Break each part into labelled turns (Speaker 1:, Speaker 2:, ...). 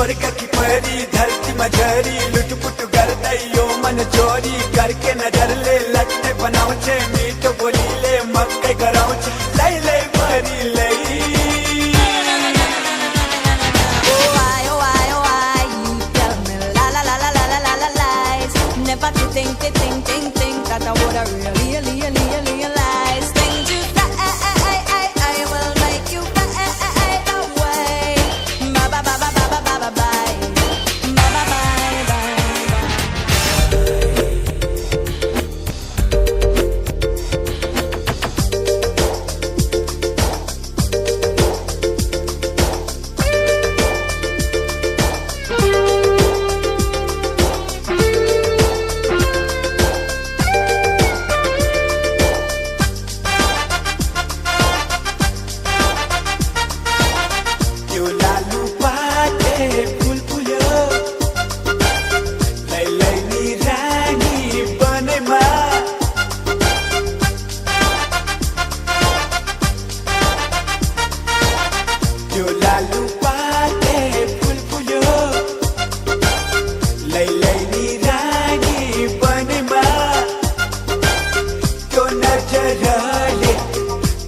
Speaker 1: स्वर्ग की परी धरती मझरी लुटपुट गर्दैयो मन चोरी करके नजर ले लट्टे बनाउँछे मीठो बोलीले मक्कै गराउँछे लै लै परी लै
Speaker 2: Never to think that I would have really realize things you say. I will make you fade away. Bye bye bye bye bye bye bye bye. Bye bye bye bye.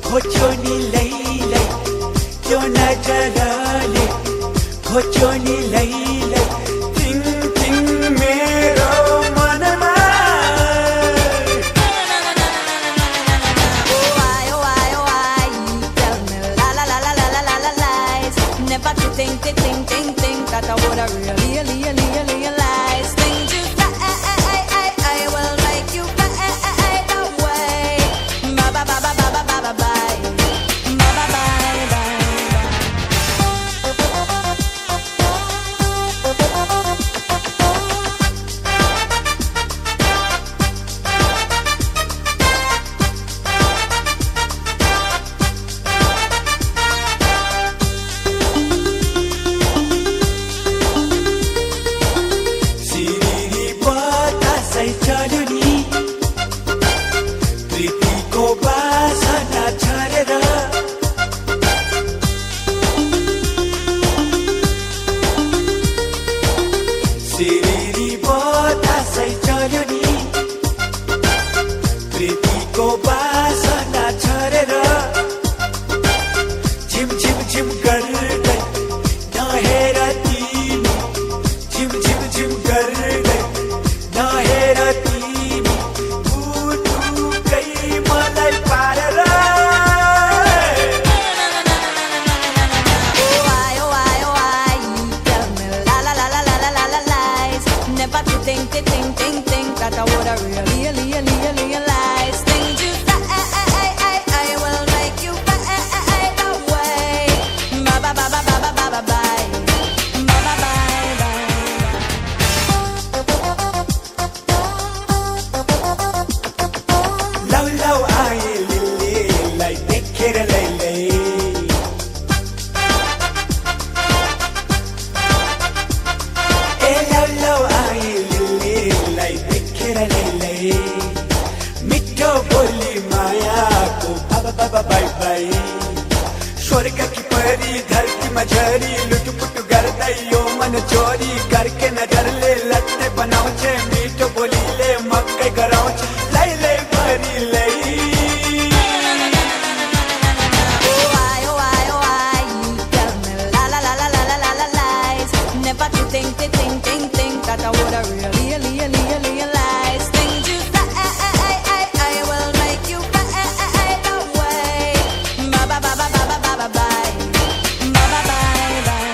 Speaker 1: खोज्योनी लै लै त्यो नजरले खोज्योनी लै लै तिङ तिङ मेरो मनमा
Speaker 2: Tell me lies. Never to think that I would have really realize things you say. I will make you fade away. Bye bye bye bye bye bye bye bye.
Speaker 1: प्रीतिको बासना छरेर सिरिरी बतासै चल्यो नि प्रीतिको बासना छरेर झिम झिम झिम गर्दै नहेर तिमी झिम झिम झिम गर्दै नहेर तिमी पुटुकै मलाई पारेर
Speaker 2: Tell me lies. Never to think that I would have really realize things you say. I will make you fade away. Bye bye bye bye bye bye bye bye. Bye bye bye bye.
Speaker 1: लौ लौ आए लिलीलाई देखेर लै लै ए लौ लौ आए लिलीलाई देखेर लै लै मिठो बोली मायाको बाबा बाबा बाई बाई स्वर्ग की परी धरती मझरी लुटपुट गर्दैयो मन चोरी करके नजर ले लट्टे बनाउँछे मीठो बोलीले मक्कै गराउँछे लै लै परी लै
Speaker 2: Tell me lies. Never to think that I would have really realize things you say. I will make you fade away. Bye bye bye bye bye bye bye bye. Bye bye bye bye.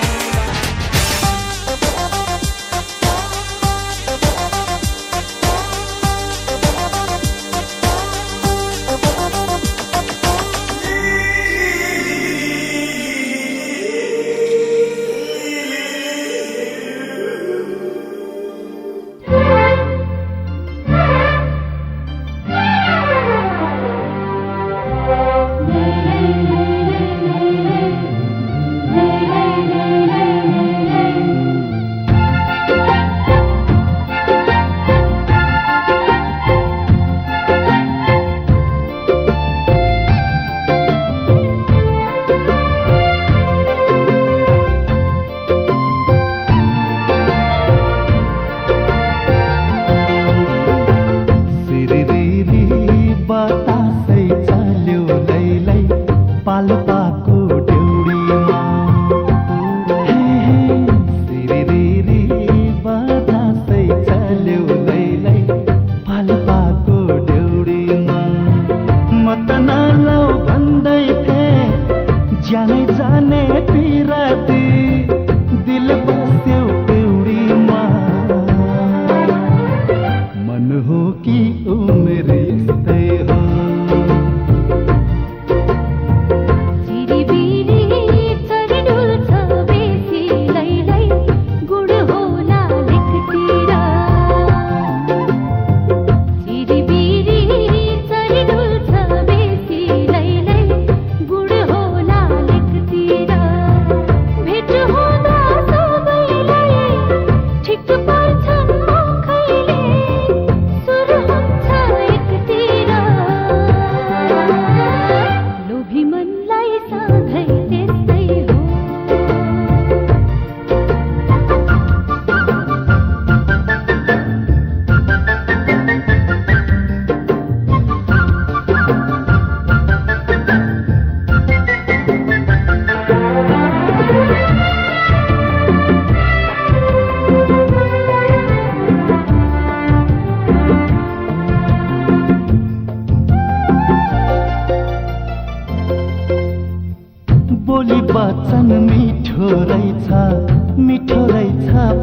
Speaker 3: मिठो रहेछ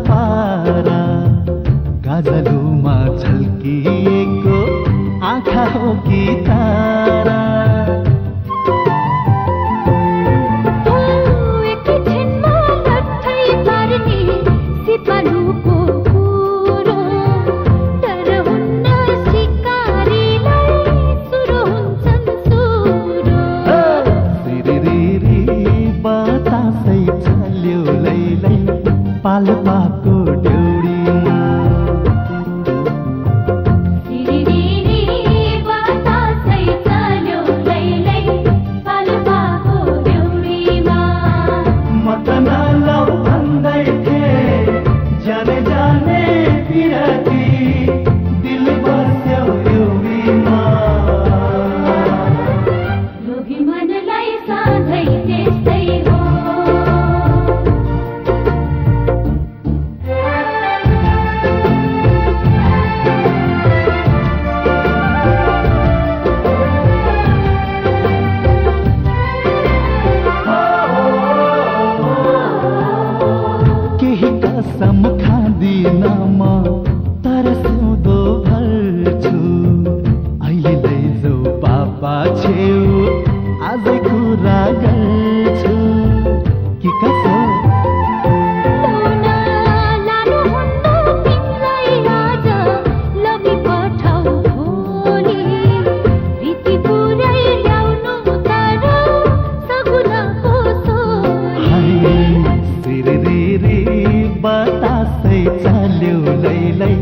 Speaker 3: पारा गाजलुमा झल्किएको आँखा हो कि तारा पाल्पाको ड्यौरीमा
Speaker 4: बतासै चल्यो लैलै पाल्पाको ड्यौरीमा
Speaker 3: म त नलौ भन्दै थिएँ जाने जाने पिरती दिल बस्यो ड्यौरीमा
Speaker 4: लोभी मनलाई सधैँ त्यस्तै हो
Speaker 3: कसम खाँदिन म तर सधो भर्छु अहिले लैजाऊ बाबा छेउ आजै कुरा गर्छु कि कसो बतासै चल्यो लैलै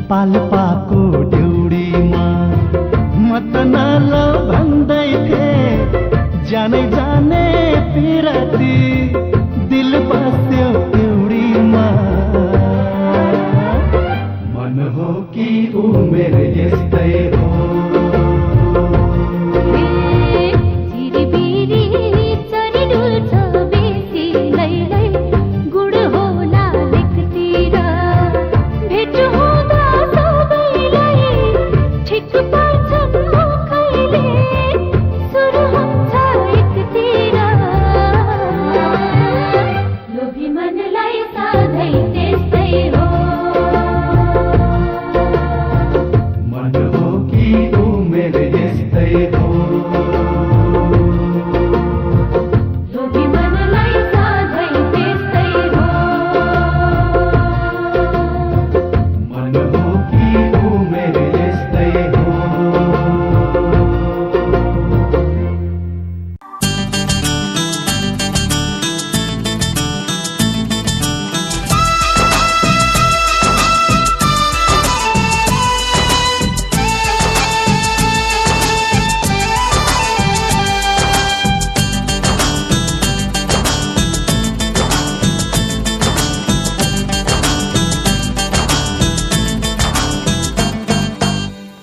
Speaker 3: पाल्पाको ड्यौरीमा म त नलौ भन्दै थिएँ जाने जाने पिरती दिल बस्यो ड्यौरीमा मन हो कि उमेर यस्तै हो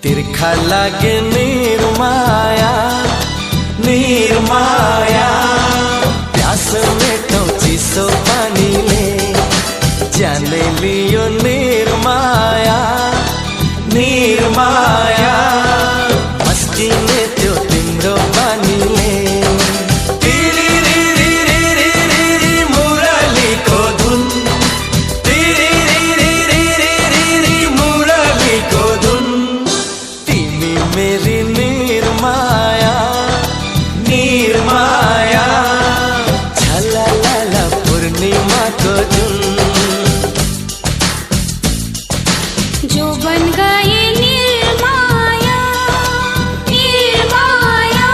Speaker 1: तिर्खा लागे निर्माया निर्माया प्यास मेटौँ चिसो पानीले ज्यानै लियो निर्माया निर्माया मस्किने त्यो तिम्रो बानीले मुरलीको धुन मुरलीको धुन मेरी निर्माया निर्माया झललल पूर्णिमाको जुन
Speaker 4: जो बन गए निर्माया निर्माया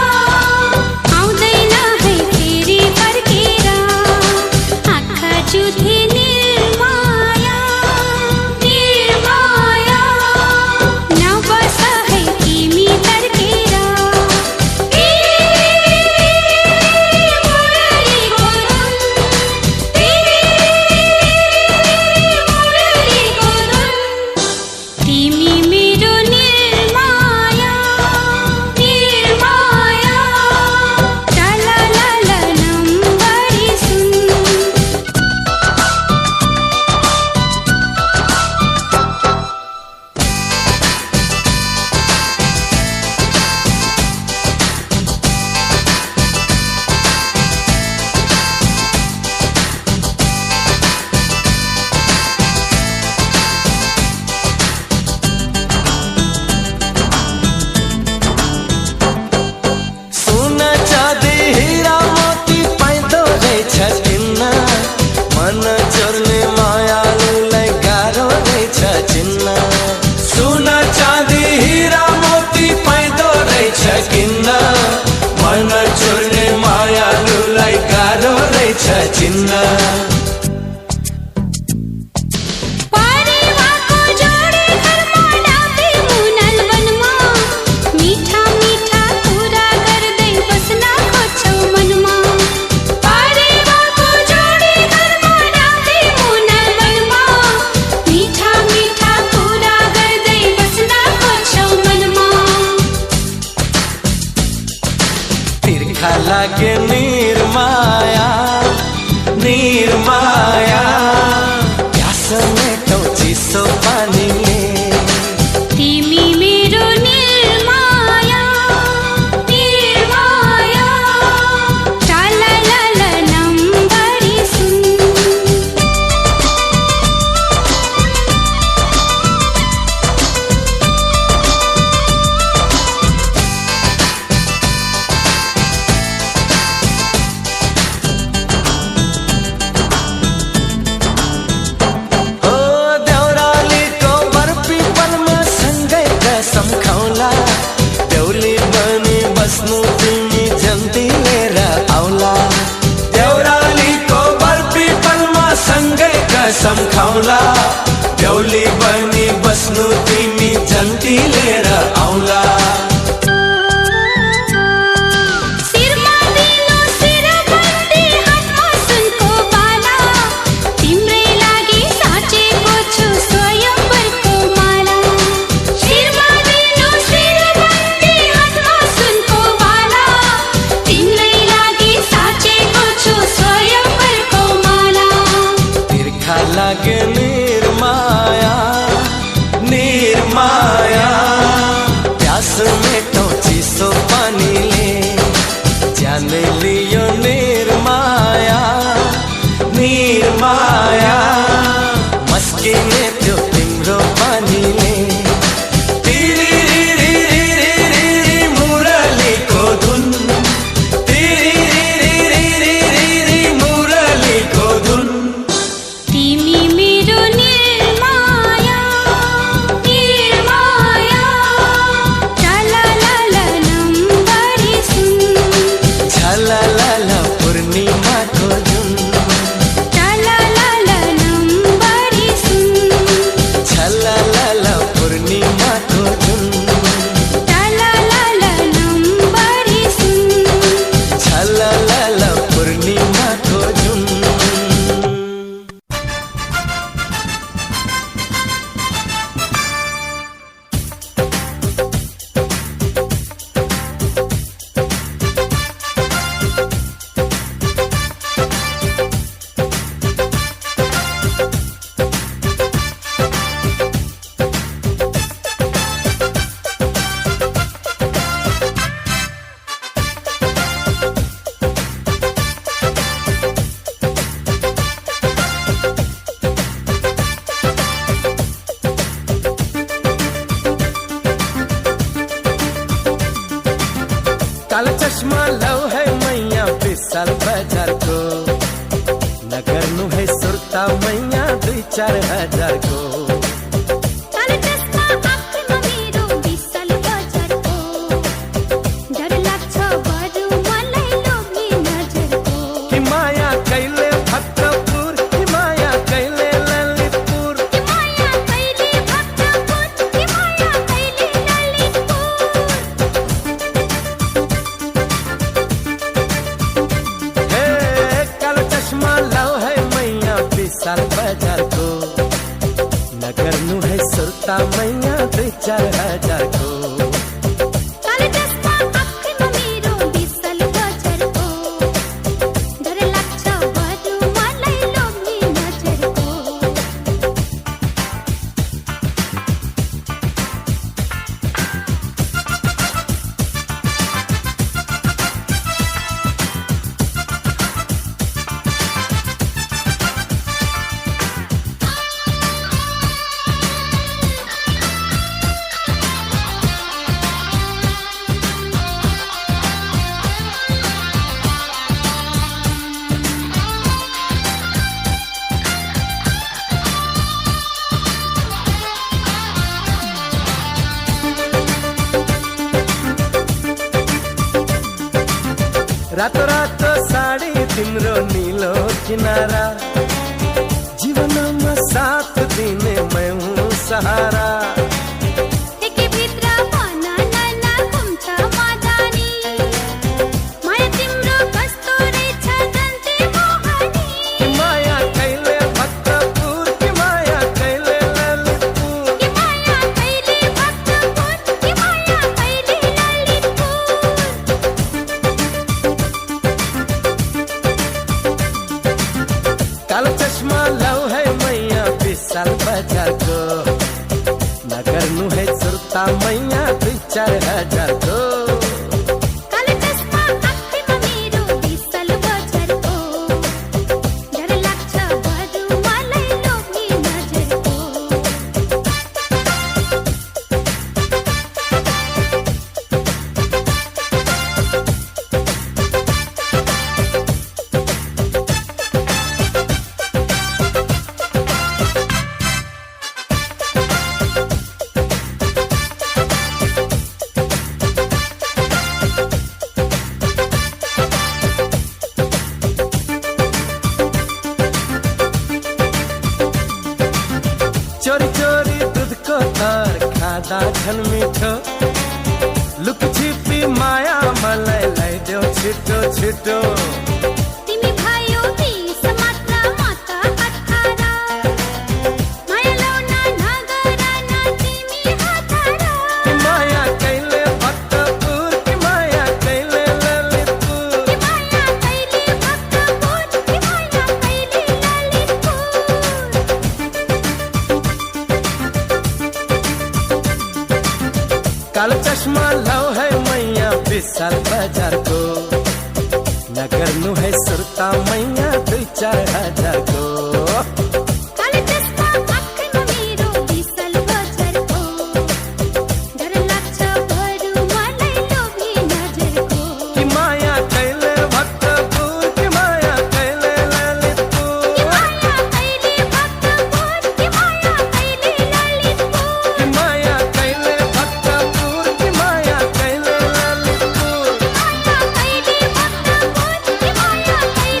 Speaker 4: आउँदैन है फेरि फर्केर आँखा जुधे निर्माया निर्माया नबस है तिमी तर्केर मुरलीको धुन
Speaker 1: निर्माया प्यास मेटौ चिसो पानीले
Speaker 4: तिमी मेरो निर्माया निर्माया टालालाला नम्बरी सुन
Speaker 1: सम्खाउला देउली बनी बस्नु तिमी जन्ती लिएर आउला देउरालीको बरपीपलमा सँगै कसम खाउला देउली बनी बस्नु तिमी जन्ती लिएर आउला लागे निर्माया निर्माया प्यास मेटौ चिसो पानीले ज्यान लियो निर्माया निर्माया मस्किने त्यो तिम्रो पानीले मुरलीको धुन मुरलीको धुन
Speaker 4: तिमी मेरो निर्माया निर्माया टालालाला नम्बरी सुन
Speaker 1: झललल पूर्णिमाको जुन
Speaker 4: टालालाला नम्बरी सुन
Speaker 1: झललल पूर्णिमाको जुन
Speaker 4: टालालाला नम्बरी सुन
Speaker 1: झललल पूर्णिमाको जुन कालो चश्मा लौ है मैया विशाल बजारको नगर्नु है सुर्ता मैया 2-4 हजारको
Speaker 4: कालो चस्मा आँखामा मेरो विशाल बजारको डर लाग्छ बरु मलाई लोभी नजरको
Speaker 1: कि माया कैले भक्तपुर कि माया कैले ललितपुर
Speaker 4: कि माया कैले भक्तपुर कि माया कैले ललितपुर
Speaker 1: हे कालो चश्मा लौ है मैया विशाल बजारको नगर्नु है सुर्ता मैया 2-4 हजारको
Speaker 4: कालो चस्मा आँखामा मेरो विशाल बजारको डर लाग्छ बरु मलाई लोभी नजरको
Speaker 1: रातो रातो साडी तिम्रो नीलो किनारा जीवनमा साथ दिने मैं हूँ सहारा
Speaker 4: एकै भित्र मन नाना घुम्छ मदानी माया तिम्रो कस्तो रहेछ जन्ती मोहनी
Speaker 1: कि माया कैले भक्तपुर कि माया कैले ललितपुर
Speaker 4: कि माया कैले भक्तपुर कि माया कैले ललितपुर
Speaker 5: कालो चश्मा लाऊ है मैया 20 साल बजारको नगर्नु है सुर्ता मैया 2-4 हजारको
Speaker 4: कालो चस्मा आँखीमा मेरो 20 साल बजारको डर लाग्छ बरु मलाई लोभी नजरको
Speaker 5: चोरी चोरी दूधको तर खाँदा झन् मिठो लुक छिपी माया मलाई ल्याइदेऊ छिटो छिटो
Speaker 4: तिमी भयो 20 मात्र म त 18 माया लाउन नगर न तिमी हतार
Speaker 5: कि माया कहिले भक्तपुर कि माया कहिले ललितपुर
Speaker 4: कि माया कहिले भक्तपुर कि माया कहिले ललितपुर
Speaker 5: कालो चश्मा लाऊ है मैया 20 साल बजारको नगर्नु है सुर्ता मैया 2-4 हजारको
Speaker 4: कालो चस्मा आँखीमा मेरो 20 साल बजारको डर लाग्छ बरु मलाई लोभी नजरको
Speaker 5: कि माया कहिले भक्तपुर कि माया कहिले ललितपुर
Speaker 4: कि माया कहिले भक्तपुर कि माया कहिले ललितपुर
Speaker 5: कि माया कहिले भक्तपुर कि माया कहिले ललितपुर
Speaker 4: माया कहिले भक्तपुर कि माया कहिले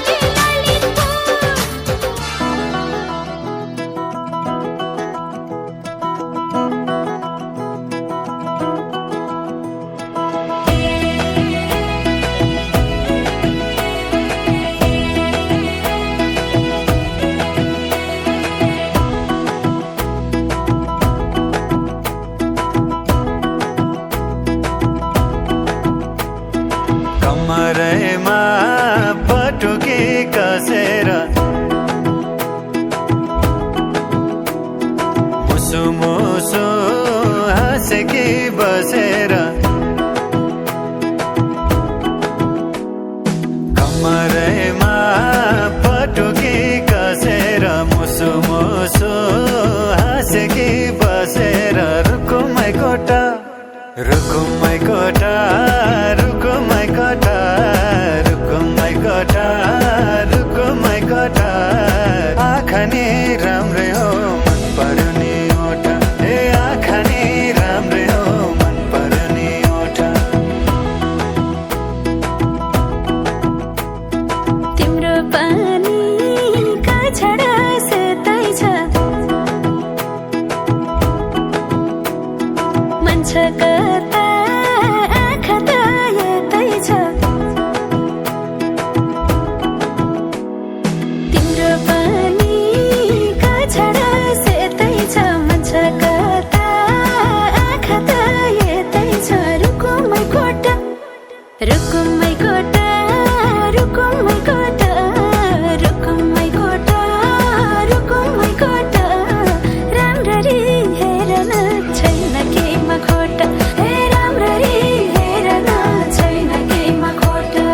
Speaker 1: कमरैमा पटुकी कसेर मुसु मुसु हाँसेकी बसेर कमरैमा पटुकी कसेर मुसु मुसु हाँसेकी बसेर रुकुमै कोटा रुकुमै कोटा रुकुमै कोटा रुकुमै कोटा रुकुमै कोटा आँखा नि राम्रै हो मन पर्यो नि ओठा ए आँखा नि राम्रै हो मन पर्यो नि ओठा
Speaker 4: तिम्रो पानीका छडा सेतै छ मन छ कता आँखा त यतै छ तिम्रो पानीका छडा सेतै छ मन छ कता आँखा त यतै छ रुकुमै कोटा रुकुमै कोटा रुकुमै कोटा रुकुमै कोटा रुकुमै कोटा राम्ररी हेर्न छैन केहीमा खोटा हे राम्ररी हेर्न छैन केहीमा खोटा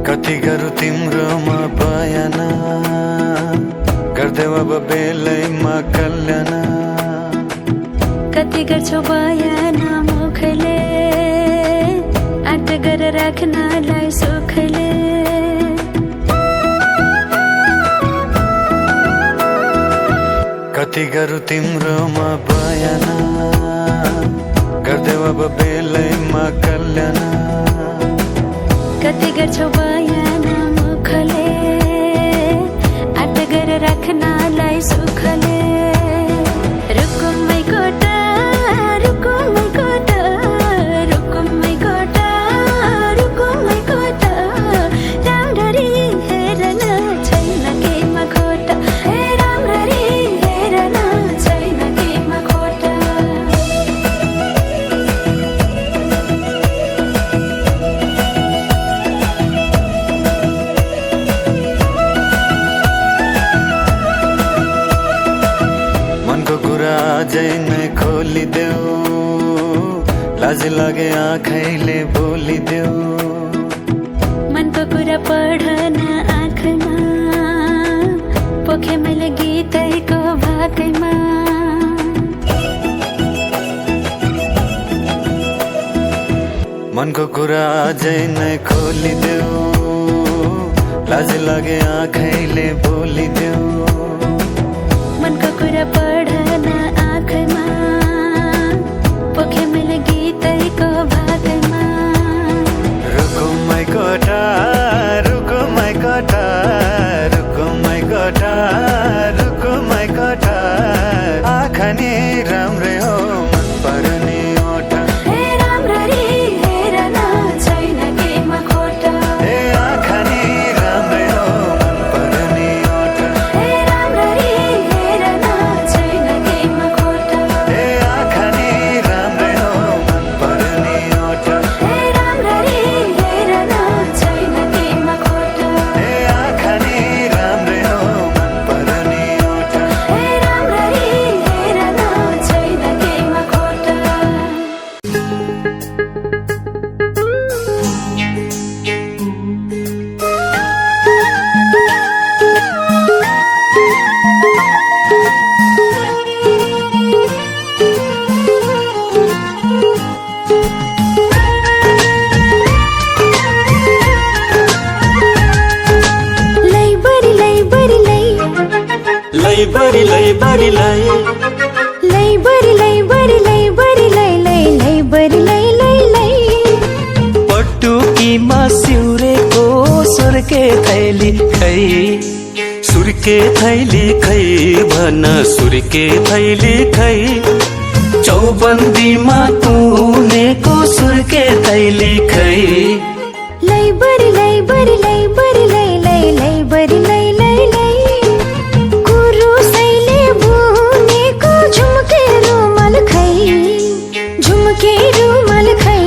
Speaker 1: कति गरौँ तिम्रोमा बयान गर्देऊ अब बेलैमा कल्याण
Speaker 4: कति गर्छौ बयान मुखले आँट गरेर राख्नलाई सुखले
Speaker 1: कति गरौँ तिम्रोमा बयान गर्देऊ अब बेलैमा कल्याण
Speaker 4: कति गर्छौ बयान मुखले आँट गरेर राख्नलाई सुखले रुकुमै कोटा रुकुमै कोटा रुकुमै कोटा
Speaker 6: लाज लागे आँखैले बोलिदेऊ
Speaker 4: मनको कुरा पढन आँखमा पोखे मैले गीतैको भाकैमा
Speaker 6: मनको कुरा अझै नै खोलिदेऊ लाज लागे आँखैले बोलिदेऊ
Speaker 4: मनको कुरा पढन आँखमा पोखे मैले गीतैको भाकैमा
Speaker 6: रुको माई कोठा रुको माई कोठा रुको माई कोठा रुको माई कोठा आँखा नि राम्रै हो मन पर्ने ओठा
Speaker 4: हे राम्ररी हेर न छैन केमा खोटा
Speaker 6: ए आँखा नि राम्रै हो मन पर्ने ओठा
Speaker 4: हे राम्ररी हेर न छैन केमा खोटा
Speaker 6: ए आँखा नि राम्रै हो मन पर्ने ओठा
Speaker 4: हे राम्ररी हेर न छैन केमा खोटा
Speaker 6: ए आँखा नि राम्रै हो मन पर्ने ओठा
Speaker 4: हे राम्ररी हेर न छैन केमा खोटा लै बरी लै बरी लै
Speaker 1: लै बरी लै बरी लै
Speaker 4: लै बरी लै बरी लै बरी लै लै लै बरी लै लै लै
Speaker 5: पटुकीमा सिउरेको सुर्के थैली खै सुर्के थैली खै भन सुर्के थैली खै चौबन्दीमा तुनेको सुर्के थैली खै
Speaker 4: लै बरी लै बरी लै बरी लै लै लै बरी लै लै लै कुरुसैले बुनेको झुम्के रुमाल खै झुम्के रुमाल खै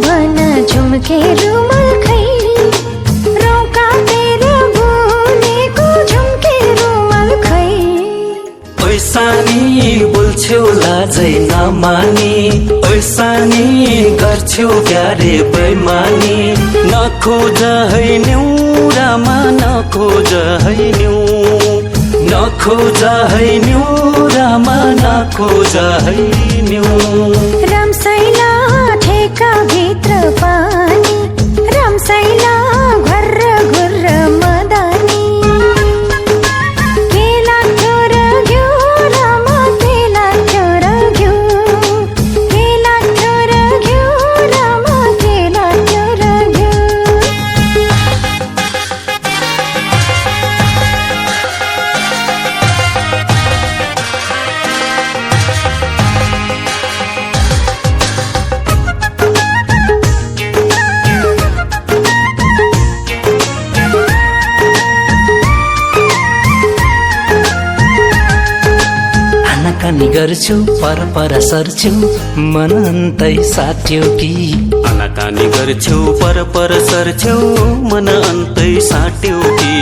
Speaker 4: भन झुम्के रुमाल खै रौका तेरो बुनेको झुम्के रुमाल खै
Speaker 5: ओइसानी बोल्छौ लाजै नमानी ओइसानी गर्छौ प्यारे बैमानी नखोज है न्युरामा नखोज है न्यु नखोज है न्युरामा नखोज है न्यु
Speaker 4: रामसैला ठेका भित्र पानी रामसैला घर्र घुर्र मदानी केला क्योर घ्यू रामा केला क्योर घ्यू केला क्योर घ्यू रामा केला क्योर घ्यू
Speaker 5: आनाकानी गर्छु पर पर सर्छु मन अन्तै साट्यो कि आनाकानी गर्छु पर पर सर्छु मन अन्तै साट्यो कि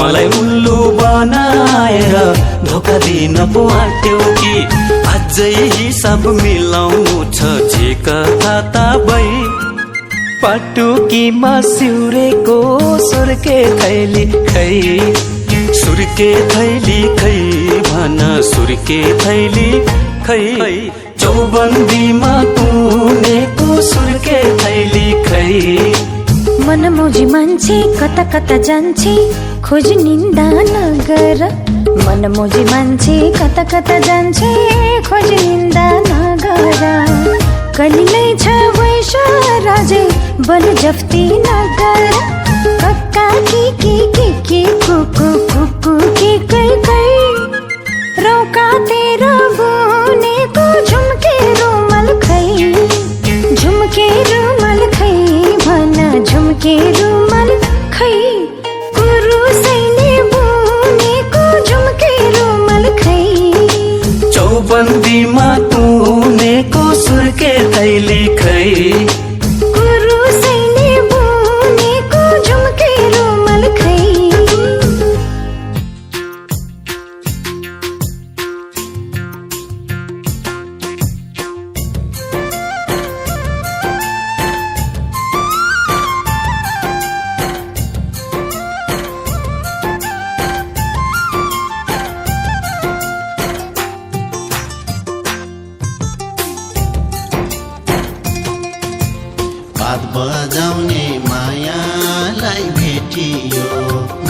Speaker 5: मलाई उल्लु बनाएर धोका दिन पो आट्यो कि अझै हिसाब मिलाउनु छ झेका खाता भई पटुकीमा सिउरेको सुर्के थैली खै सुर्के थैली खै भन सुर्के थैली खै चौबन्दीमा तुनेको सुर्के थैली खै
Speaker 4: मनमोजी मान्छे कता कता जान्छे खोज निन्दा नगर मनमोजी मान्छे कता कता जान्छे खोज निन्दा नगर कलिलै छ वैश राजे बल जफ्ती नगर कक्का की कुकु कुकु की कै कै रौका तेरो बुनेको झुम्के रुमाल खै झुम्के रुमाल खै भन झुम्के रुमाल खै कुरुसैले बुनेको झुम्के रुमाल खै
Speaker 5: चौबन्दीमा तुनेको सुर्के थैली खै
Speaker 4: कुरुसैले बुनेको झुम्के रुमाल खै
Speaker 7: बजाउने मायालाई भेटियो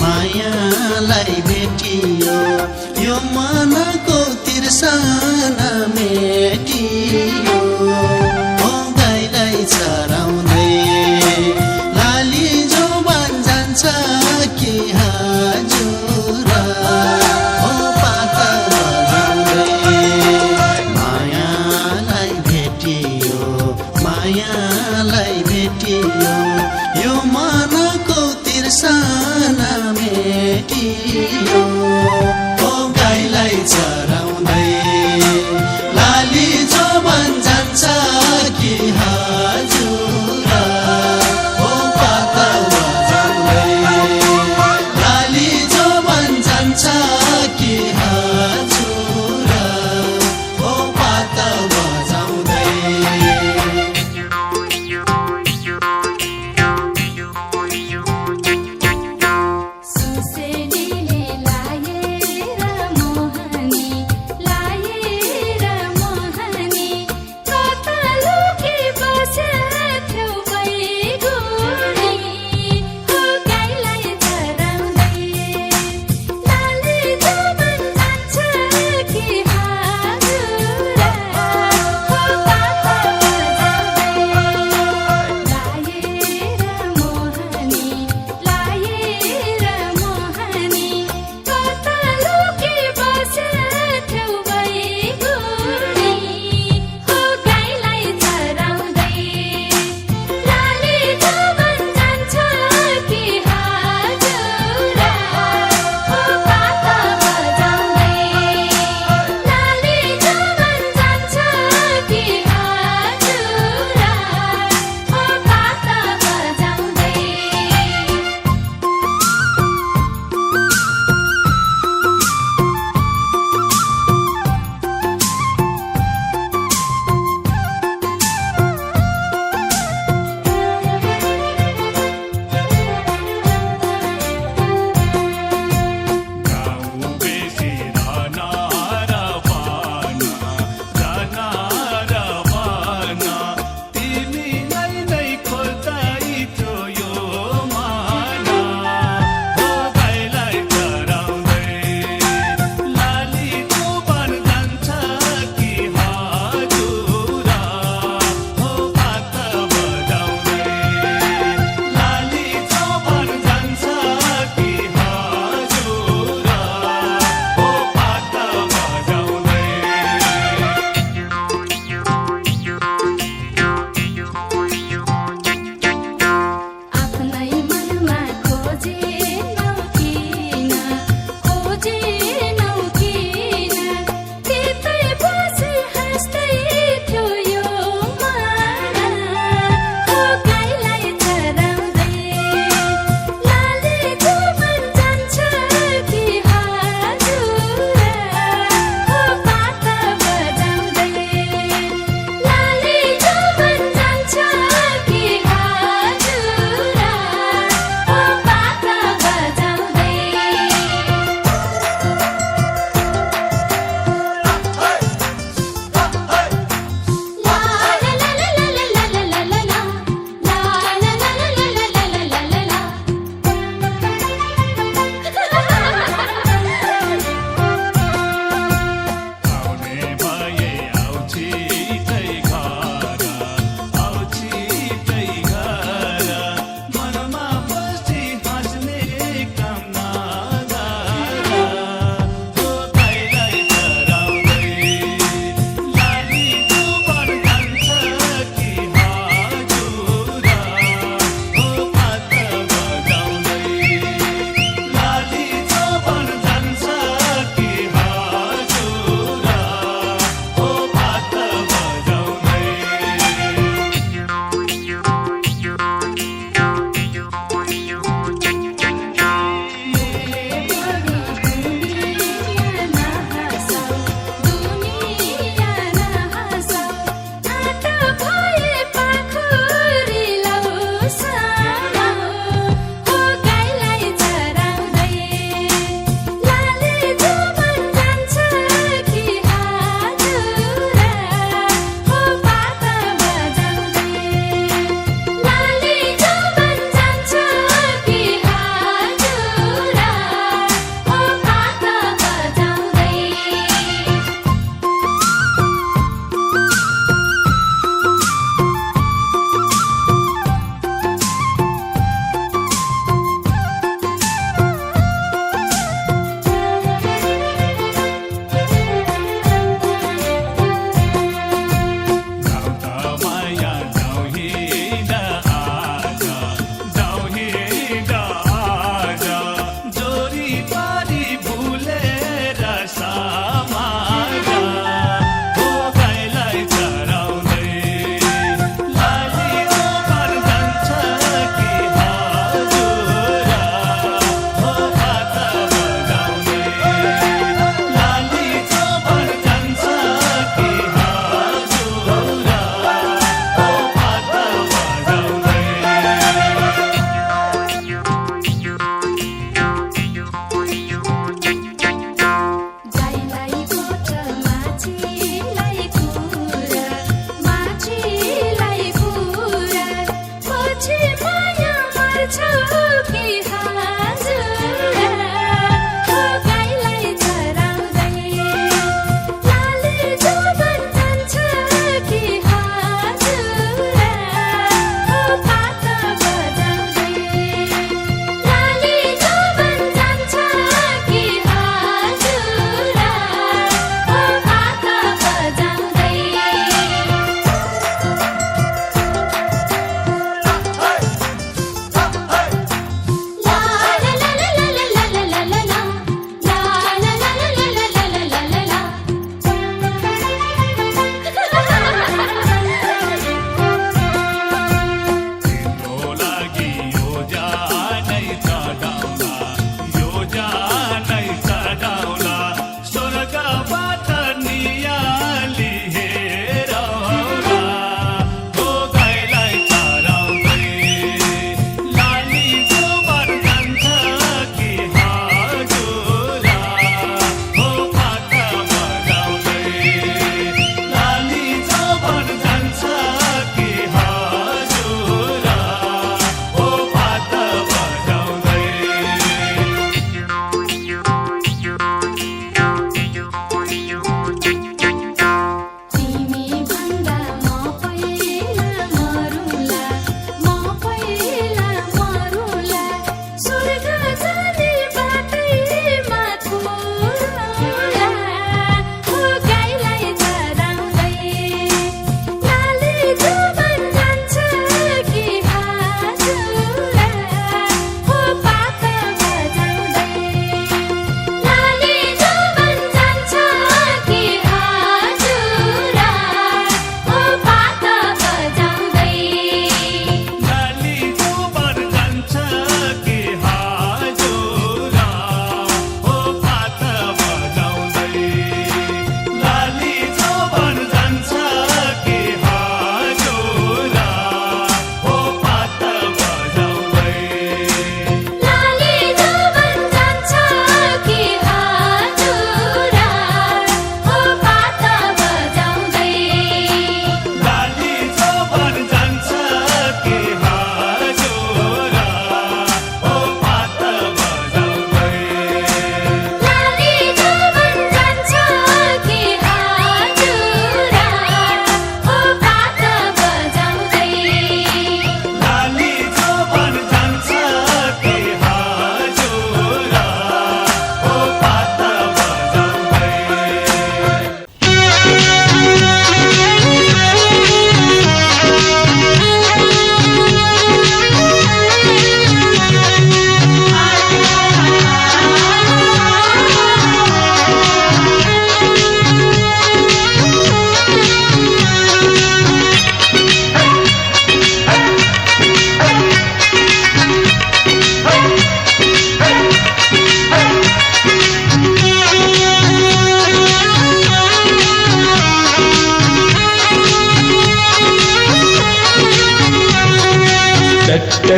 Speaker 7: मायालाई भेटियो यो मनको तिर्सना मेटियो ओ गाईलाई चराउँदै लाली जोबान जान्छ कि हजुर ओ पाता बजाउँदै मायालाई भेटियो मायालाई भेटियो यो मनको तिर्सना मेटियो ओ गाईलाई चराउँदै लाली जोबान जान्छ कि हजुर ओ पाता बजाउँदै लाली जोबान जान्छ कि हजुर ओ पाता बजाउँदै
Speaker 4: सुसेनीले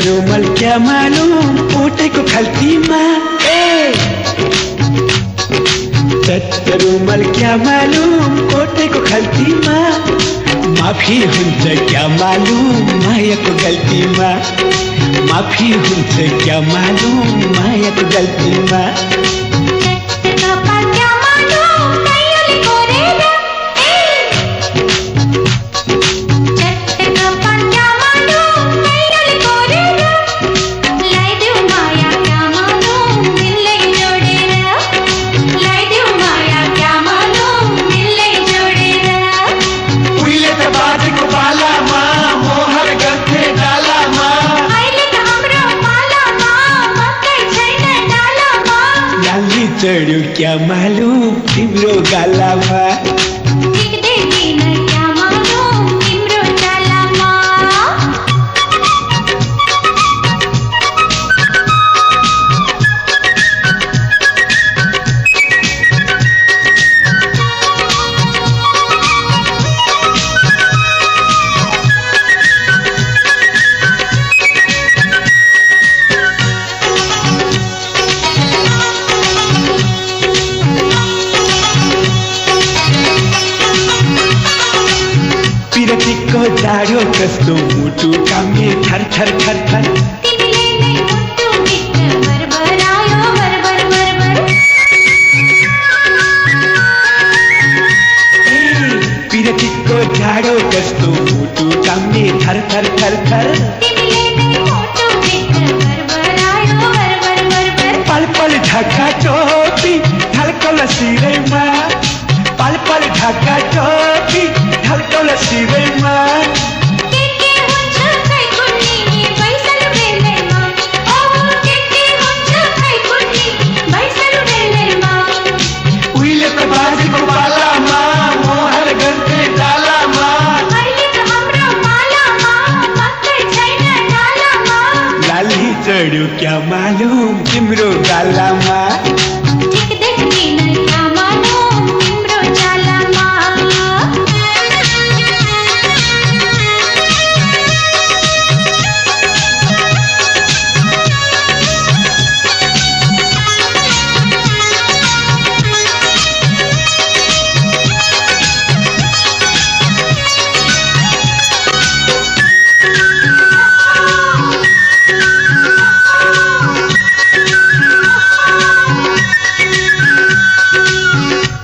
Speaker 1: रुमाल क्या मालूम पोटेको खल्तीमा रुमाल क्या मालूम कोटेको खल्तीमा माफी हुन्छ क्या मालूम मायाको गल्तीमा माफी हुन्छ क्या मालूम मायाको गल्तीमा चढ्यो क्या मालूम तिम्रो गालामा खर
Speaker 4: तिमीले नै मोटो भित्र भरभरायो भरभर भरभर
Speaker 1: पल पल ढाका टोपी ढल्कल सिरैमा पल पल ढाका टोपी ढल्कल सिरैमा
Speaker 4: के हुन्छ खै कुन्नी बैसल बेलैमा ओ के हुन्छ खै कुन्नी बैसल बेलैमा
Speaker 1: उहिले त बाजेको पालामा मोहर गन्थे डालामा
Speaker 4: अहिले त हाम्रो मालामा मकै छैन डालामा
Speaker 1: लाली चढ्यो क्या मालुम तिम्रो गालामा
Speaker 4: ठिक देख्दिन क्या मालुम तिम्रो चालामा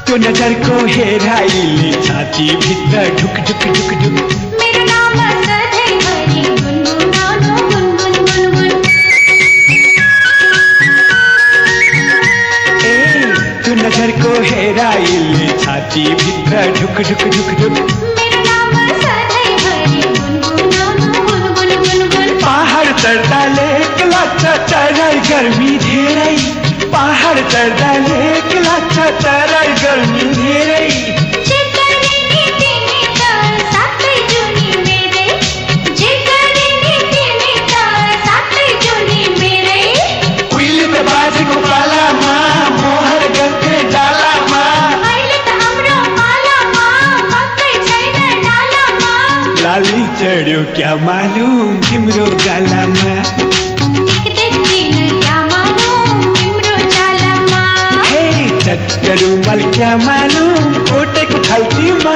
Speaker 1: त्यो नजरको हेराइले छाती भित्र ढुक ढुक ढुक ढुक
Speaker 4: मेरो नाम सधैँभरि गुनगुनाउनु गुनगुन गुनगुन
Speaker 1: ए त्यो नजरको हेराइले छाती भित्र ढुक ढुक ढुक ढुक
Speaker 4: मेरो नाम सधैँभरि गुनगुनाउनु गुनगुन गुनगुन
Speaker 1: पहाड चढ्दा लेक लाग्छ चढाइ गर्मी धेरै पहाड चढ्दा लेक लाग्छ चढाइ गर्मी धेरै
Speaker 4: जे गर्ने नि तिमी त साथै जुनी मेरै जे गर्ने नि तिमी त साथै जुनी मेरै
Speaker 1: उहिले त बाजेको पालामा मोहर गन्थे डालामा
Speaker 4: अहिले त हाम्रो मालामा मकै छैन डालामा
Speaker 1: लाली चढ्यो क्या मालुम तिम्रो गालामा
Speaker 4: ठिक देख्दिन क्या मालुम तिम्रो चालामा
Speaker 1: हे चट्टरु मल क्या मालुम कोटेको खल्तीमा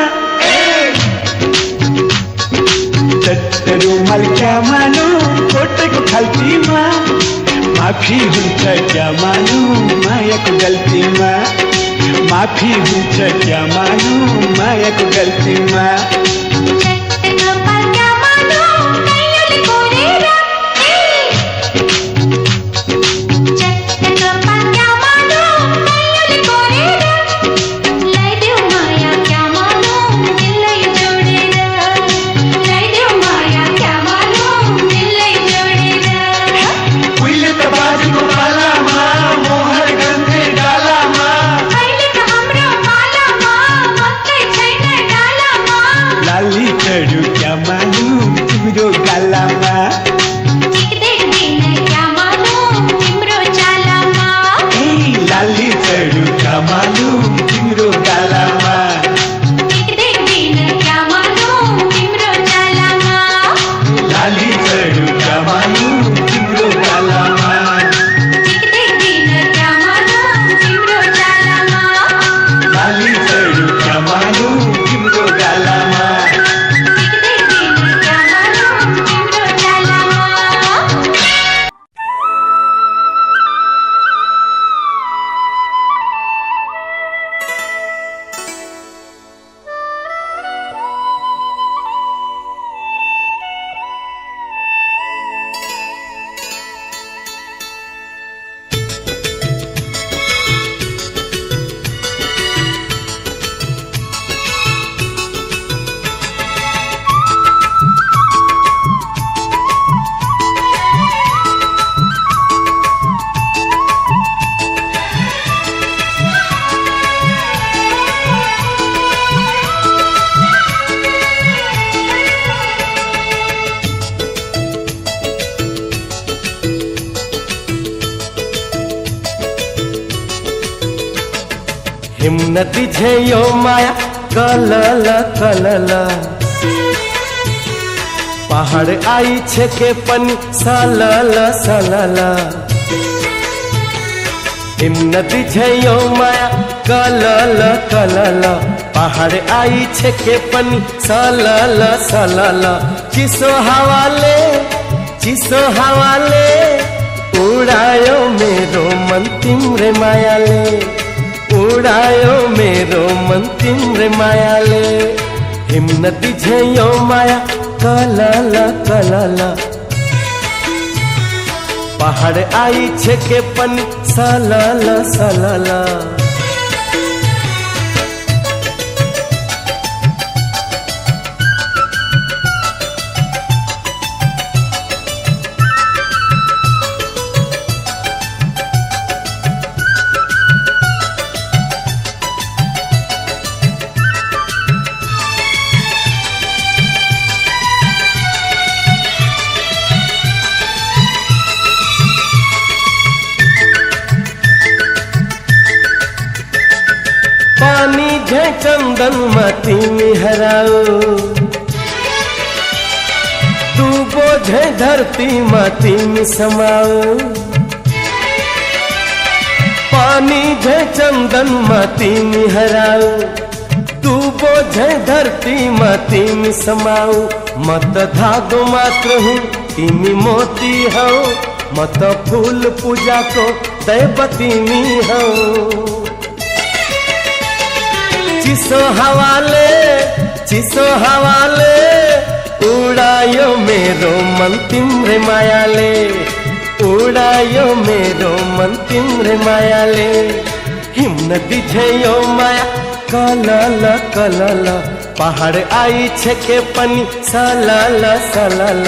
Speaker 1: चट्टरु मल क्या मालुम कोटेको खल्तीमा माफी हुन्छ क्या मालुम मायाको गल्तीमा माफी हुन्छ क्या मालुम मायाको गल्तीमा
Speaker 4: चट्टको पाल क्या मालुम कैयोले कोरेर चट्टको पाल क्या मालुम कैयोले कोरेर ल्याइदेऊ माया क्या मालुम दिललाई जोडेर ल्याइदेऊ माया क्या मालुम दिललाई जोडेर
Speaker 1: उहिले त बाजेको पालामा मोहर गन्थे डालामा
Speaker 4: अहिले त हाम्रो मालामा मकै छैन डालामा
Speaker 1: लाली चढ्यो क्या मालुम तिम्रो गालामा
Speaker 4: ठिक देख्दिन क्या मालुम तिम्रो चालामा
Speaker 1: ए लाली चढ्यो क्या मालुम तिम्रो गालामा
Speaker 4: ठिक देख्दिन क्या मालुम तिम्रो चालामा
Speaker 1: लाली चढ्यो क्या मालुम तिम्रो गालामा
Speaker 4: ठिक देख्दिन क्या मालुम तिम्रो चालामा
Speaker 1: लाली चढ्यो क्या मालुम तिम्रो गालामा
Speaker 4: ठिक देख्दिन क्या मालुम तिम्रो चालामा
Speaker 8: हिम्मती झेयो माया कलल कलल पहाड़ आई छे के पनि सलल सलल हिम्मती झेयो माया कलल कलल पहाड़ आई छे के पनि सलल सलल चिसो हावाले उडायो मेरो मन तिम्रे मायाले उडायो मेरो मन तिम्रे मायाले हिम्मती झेयो माया कलल कलल पहाड़ आई छे के पनी सलल सलल पानी झे चंदन माटी मिहराओ तू बोझे धरती माटी में समाओ पानी झे चंदन माटी मिहराओ तू बोझे धरती माटी में समाओ मत धागो मात्र हूँ तिमी मोती हो मत फूल पूजा को दैवती मी हो चिसो हवाले उड़ायो मेरो मन तिम्रे मायाले उड़ायो मेरो मन तिम्रे मायाले हिम्न दिझेयो माया कलल कलल पहाड़ आई छे के पनी सलल सलल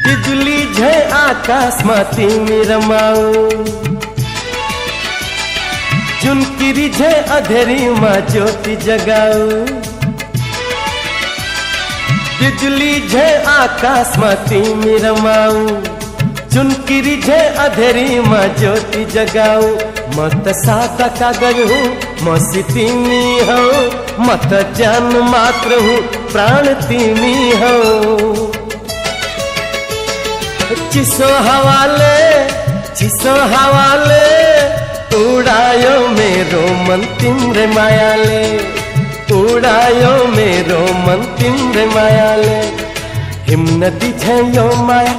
Speaker 8: बिजली झे आकाश माती में रमाओ चुनकिरी झे अधेरी माँ ज्योति जगाओ बिजली झे आकाश माती में रमाओ चुनकिरी झे अधेरी माँ ज्योति जगाओ मत सादा कागज हूँ मसीती में हो मत जान मात्र हूँ प्राण तीमी हो चिसो हवाले उड़ायो मेरो मन तिम्रे मायाले उड़ायो मेरो मन तिम्रे मायाले हिम्न दिझेयो माया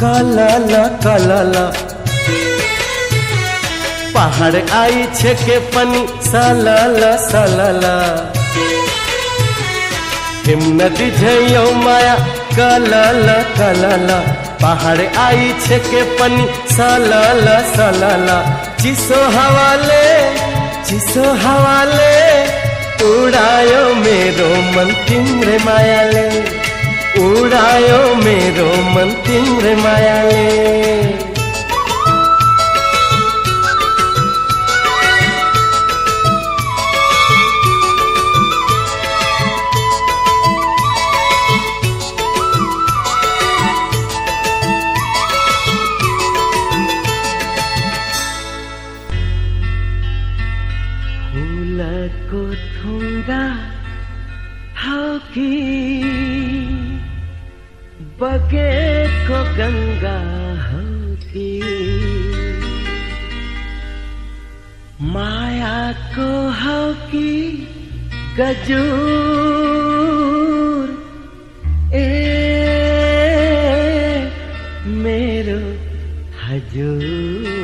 Speaker 8: कलल कलल पहाड़ आई छे के पनी सलल सलल हिम्न दिझेयो माया कलल कलल पहाड़ आई छे के पनी सलल सलल चिसो हवाले उड़ायो मेरो मन तिम्रे मायाले उड़ायो मेरो मन तिम्रे मायाले फूलको थुङ्गा हौकी बगेको गङ्गा हौकी मायाको हौकी गजुर ए मेरो हजुर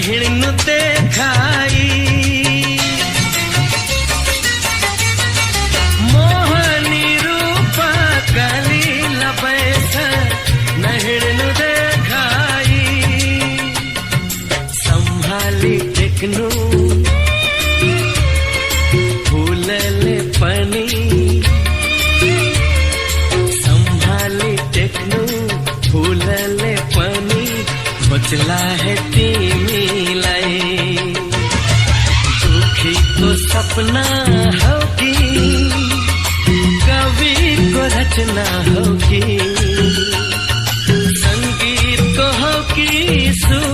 Speaker 8: हिँड्नु देखाई मोहनी रूप काली लपैछ नहिँड्नु देखाई सम्हाली टेक्नु फुलले पनि सम्हाली टेक्नु फुलले पनि बचला है तिमीलाई दुखीको सपना हो कि कविको रचना हो कि संगीतको हो कि सुर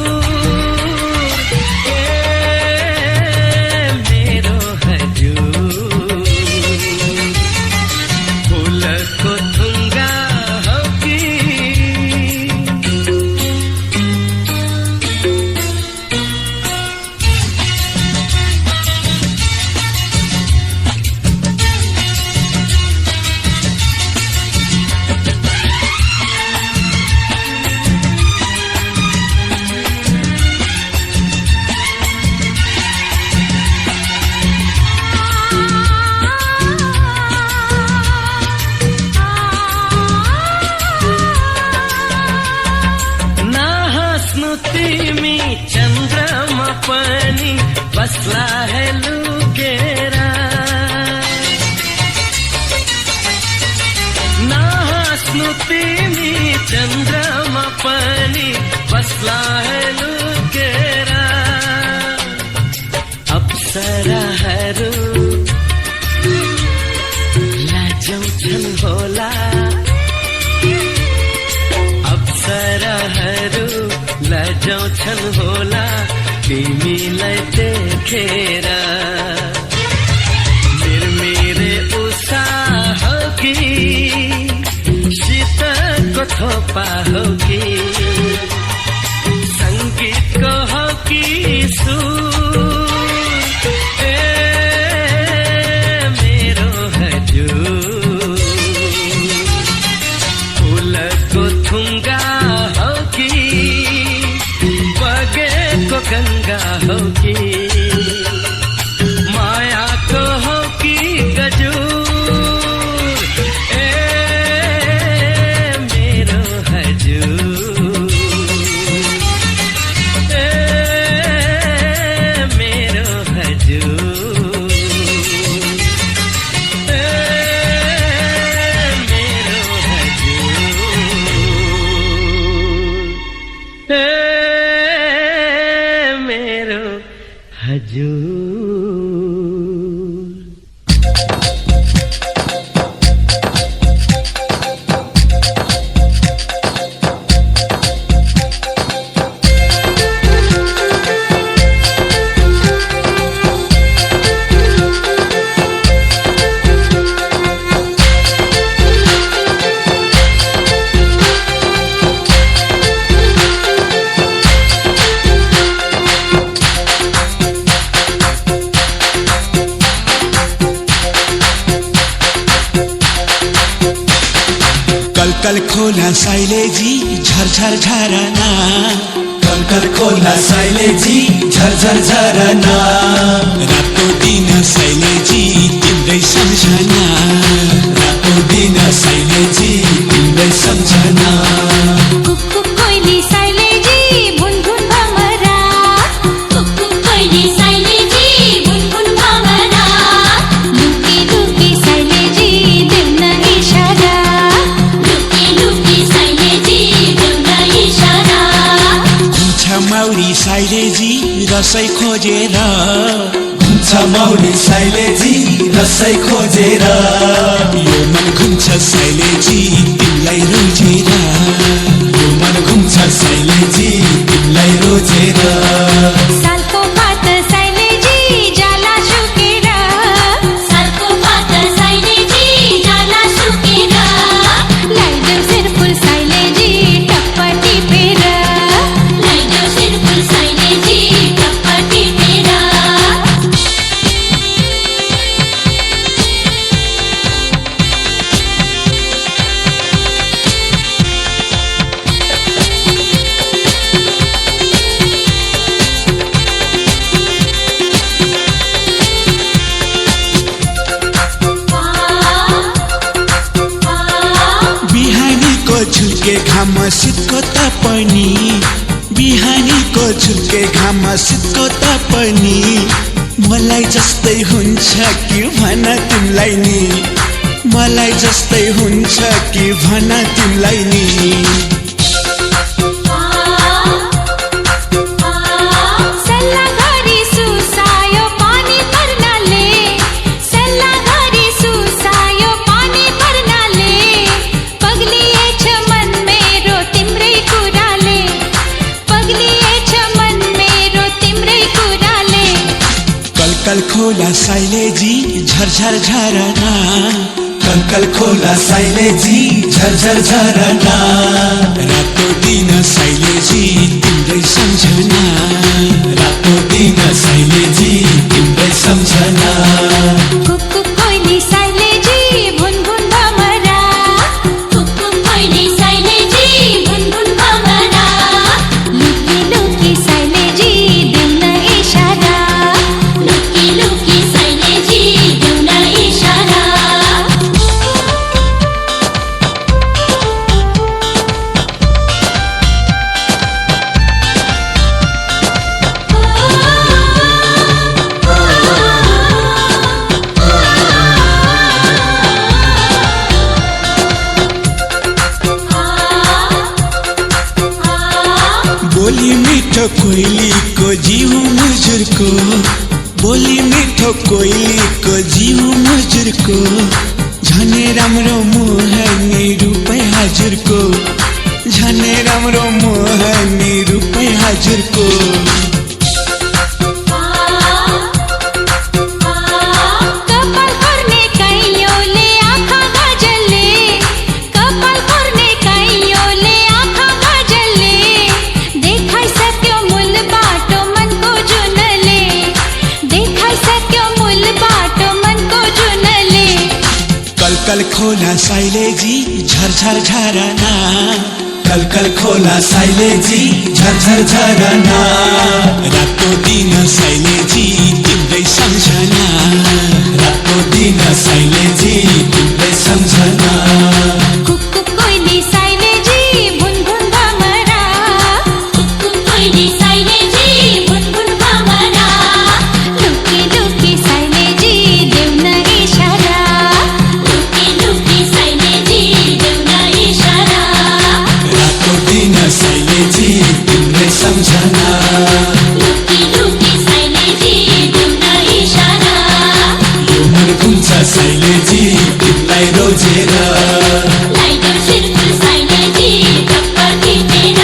Speaker 8: मेरो हजुर फुलको थुङ्गा हो कि तिमी चन्द्रमा पनि बस्ला है लुकेर नहाँस्नु तिमी चन्द्रमा पनि बस्ला है लुकेर अप्सराहरू लाजौछन् होला अप्सराहरू लजाउँछन् होला तिमीलाई देखेर मिरमिरे उषा हो कि शीतको थोपा हो कि संगीतको हो कि सुर मेरो हजुर फुलको थुङ्गा हो कि बगेको गङ्गा हो कि मायाको हो कि गजुर मेरो हजुर मेरो हजुर मेरो हजुर मेरो हजुर
Speaker 1: कल खोला साइलेजी झरझर झरना कल खोला साइलेजी झरझर झरना रातो दिन साइलेजी तिम्रै सम्झना रातो दिन साइलेजी तिम्रै सम्झना
Speaker 4: कुकु कोइली साइलेजी भुनभुन भमरा कुकु कोइली साइलेजी भुनभुन भमरा लुकी लुकी साइलेजी देउन इशारा लुकी लुकी साइलेजी देउन इशारा
Speaker 1: घुम्छ मौरी साइलेजी रसै खोजेर घुम्छ मौरी साइलेजी रसै खोजेर यो मन घुम्छ साइलेजी तिमीलाई रोजेर यो मन घुम्छ साइलेजी तिमीलाई रोजेर
Speaker 4: सालको पात साइलेजी जाला सुकेर सालको पात साइलेजी जाला सुकेर लाइदेऊ सिरफुल साइलेजी टप्प टिपेर लाइदेऊ सिरफुल साइलेजी टप्प टिपेर
Speaker 9: तापनि बिहानीको झुल्के घाममा सुत्को तापनि मलाई जस्तै हुन्छ कि भन तिमीलाई नि मलाई जस्तै हुन्छ कि भन तिमीलाई नि कल खोला साइलेजी झरझर झरना
Speaker 1: कल खोला साइलेजी झरझर झरना
Speaker 9: रातो दिन साइलेजी तिम्रै सम्झना
Speaker 1: रातो दिन साइलेजी तिम्रै सम्झना
Speaker 4: कुकु कोइली साइलेजी भुन भुन भमरा कुकु कोइली साइलेजी भुन भुन भमरा लुकी लुकी साइलेजी देउन इशारा लुकी लुकी साइलेजी देउन इशारा
Speaker 9: बोली मिठो कोइलीको जीव मुजुरको बोली मिठो कोइलीको जीव मुजुरको झनै राम्रो मोहनी रूपै हजुरको झनै राम्रो मोहनी रूपै हजुरको
Speaker 4: कपाल पर्ने कैयोले आँखा गजलले कपाल पर्ने कैयोले आँखा गजलले देखाइसक्यो मूल बाटो मनको जुनले देखाइसक्यो मूल बाटो मनको जुनले
Speaker 9: कल खोला साइलेजी झरझर झरना
Speaker 1: कल खोला साइलेजी झरझर झरना
Speaker 9: रातो दिन साइलेजी तिम्रै सम्झना
Speaker 1: रातो दिन साइलेजी तिम्रै सम्झना
Speaker 4: कुकु कोइली साइलेजी भुन भुन भमरा कुकु कोइली साइलेजी भुन भुन भमरा लुकी लुकी साइलेजी देउन इशारा लुकी लुकी साइलेजी देउन इशारा
Speaker 1: रातो दिन साइलेजी तिम्रै सम्झना
Speaker 4: लुकी लुकी साइलेजी देउन इशारा
Speaker 1: यो मन घुम्छ साइलेजी तिमीलाई रोजेर
Speaker 4: लाइटो सिर्फुल साइलेजी टक्कर टिपेर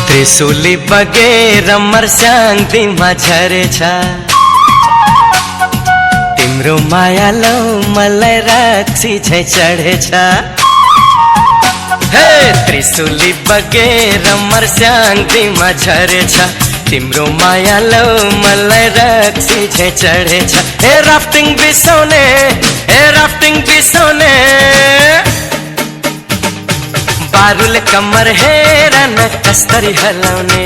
Speaker 8: त्रिशूली बगेर मर्स्याङ दिनमा झरेछ तिम्रो माया लौ मलाई रक्सी झै चढेछ हे त्रिशूली बगेर मर्स्याङ दिनमा झरेछ तिम्रो माया लौ मलाई रक्सी झै चढेछ हे राफ्टिङ बिसाउने बारुले कम्मर हेर न कस्तरी हलाउने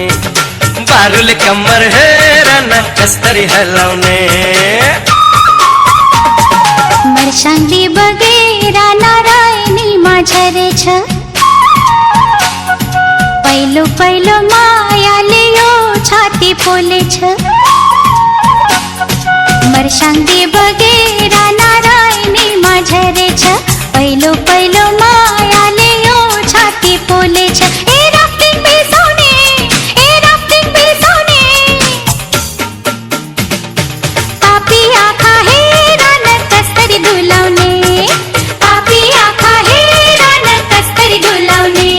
Speaker 8: बारुले कम्मर हेर न कस्तरी हलाउने
Speaker 4: मर्स्याङले बगेर नारायणीमा झरेछ पहिलो पहिलो मायाले यो छाती पोलेछ मर्स्याङले बगेर नारायणीमा झरेछ पहिलो पहिलो मायाले यो छाती पोलेछ ए राफ्टिङ बिसाउने पापी आँखा हेर न कस्तरी डुलाउने पापी आँखा हेर न कस्तरी डुलाउने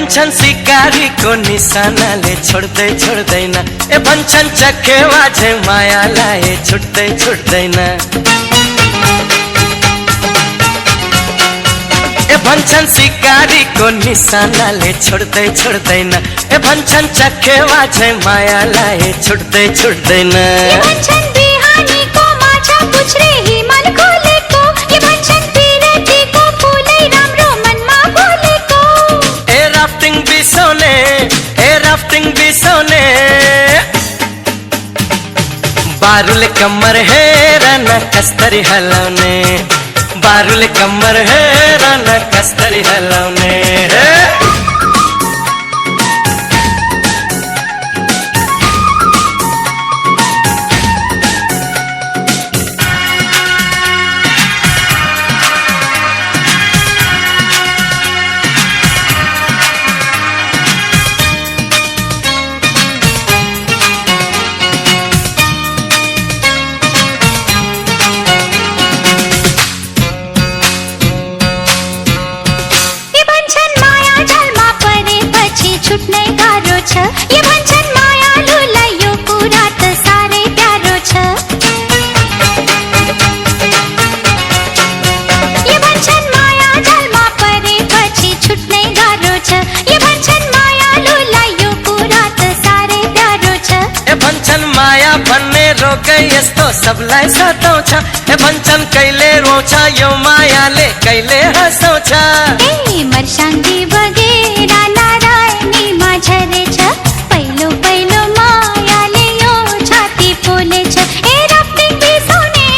Speaker 8: भन्छन् सिकारीको निशानाले छोड्दै छोड्दैन ए भन्छन् चखेवा झै मायालाई छुट्दै छुट्दैन ए भन्छन् सिकारीको निशानाले छोड्दै छोड्दैन ए भन्छन् चखेवा झै मायालाई छुट्दै छुट्दैन
Speaker 4: ये भन्छन् बिहानीको माछा पुछ्रे हिमाल खोलेको ये भन्छन् पिरतीको फुलै राम्रो मनमा बोलेको
Speaker 8: ए राफ्टिङ बिसाउने बारुले कम्मर हेर न कस्तरी हलाउने बारुले कम्मर हेर न कस्तरी हलाउने
Speaker 4: छुट्नै गाह्रो छ ये भन्छन् मायालुलाई यो कुरा त साह्रै प्यारो छ ये भन्छन् माया जालमा परेपछि छुट्नै गाह्रो छ ये भन्छन् मायालुलाई यो कुरा त साह्रै प्यारो छ
Speaker 8: ए भन्छन् माया भन्ने रोग यस्तो सबलाई सताउँछ ए भन्छन् कहिले रोउँछ यो मायाले कहिले हँसाउँछ
Speaker 4: ए मर्साङ्गी बगेर नारायणीमा झरेछ पहिलो पहिलो मायाले यो छाती पोलेछ ए राफ्टिङ बिसाउने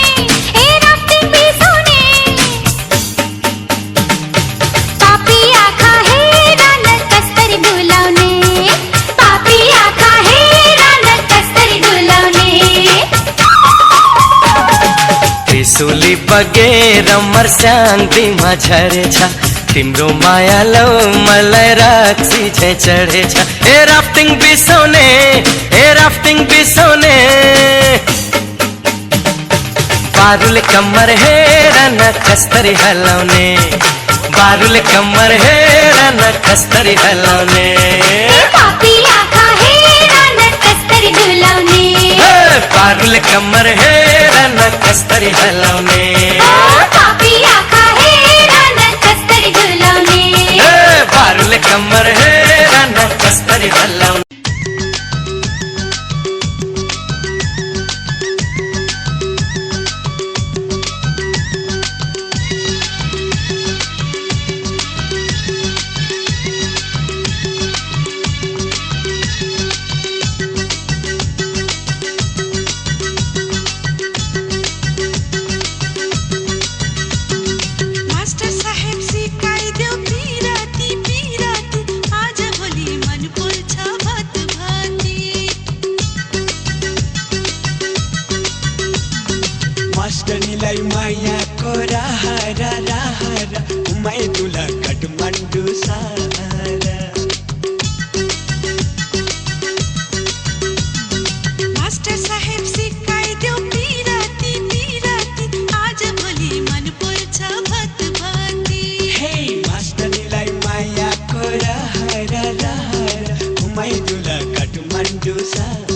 Speaker 4: पापी आँखा हेर न कस्तरी डुलाउने पापी आँखा हेर न कस्तरी डुलाउने
Speaker 8: त्रिशुली बगेर मर्स्याङ्गीमा झरेछ तिम्रो माया लौ मलाई रक्सी झै चढेछ ए राफ्टिङ बिसाउने बारुले कम्मर हेर न कस्तरी हलाउने बारुले कम्मर हेर न कस्तरी हलाउने
Speaker 4: पापी आँखा हेर न कस्तरी डुलाउने
Speaker 8: बारुले कम्मर हेर न कस्तरी हलाउने
Speaker 4: पापी आँखा हेर न कस्तरी डुलाउने
Speaker 8: बारुले कम्मर हेर न कस्तरी हलाउने
Speaker 2: मास्टर साहेब सिकाइदेऊ पिराती पिराती आज भोलि मन पर्छ भात भाती
Speaker 1: मास्टरनीलाई मायाको राहरा राहरा उमाइदुला काठमाडौँ सारा
Speaker 2: मास्टर साहेब सिकाइदेऊ पिराती पिराती आज भोलि मन पर्छ भात भाती
Speaker 1: हे मास्टरनीलाई मायाको राहरा राहरा उमाइदुला काठमाडौँ सारा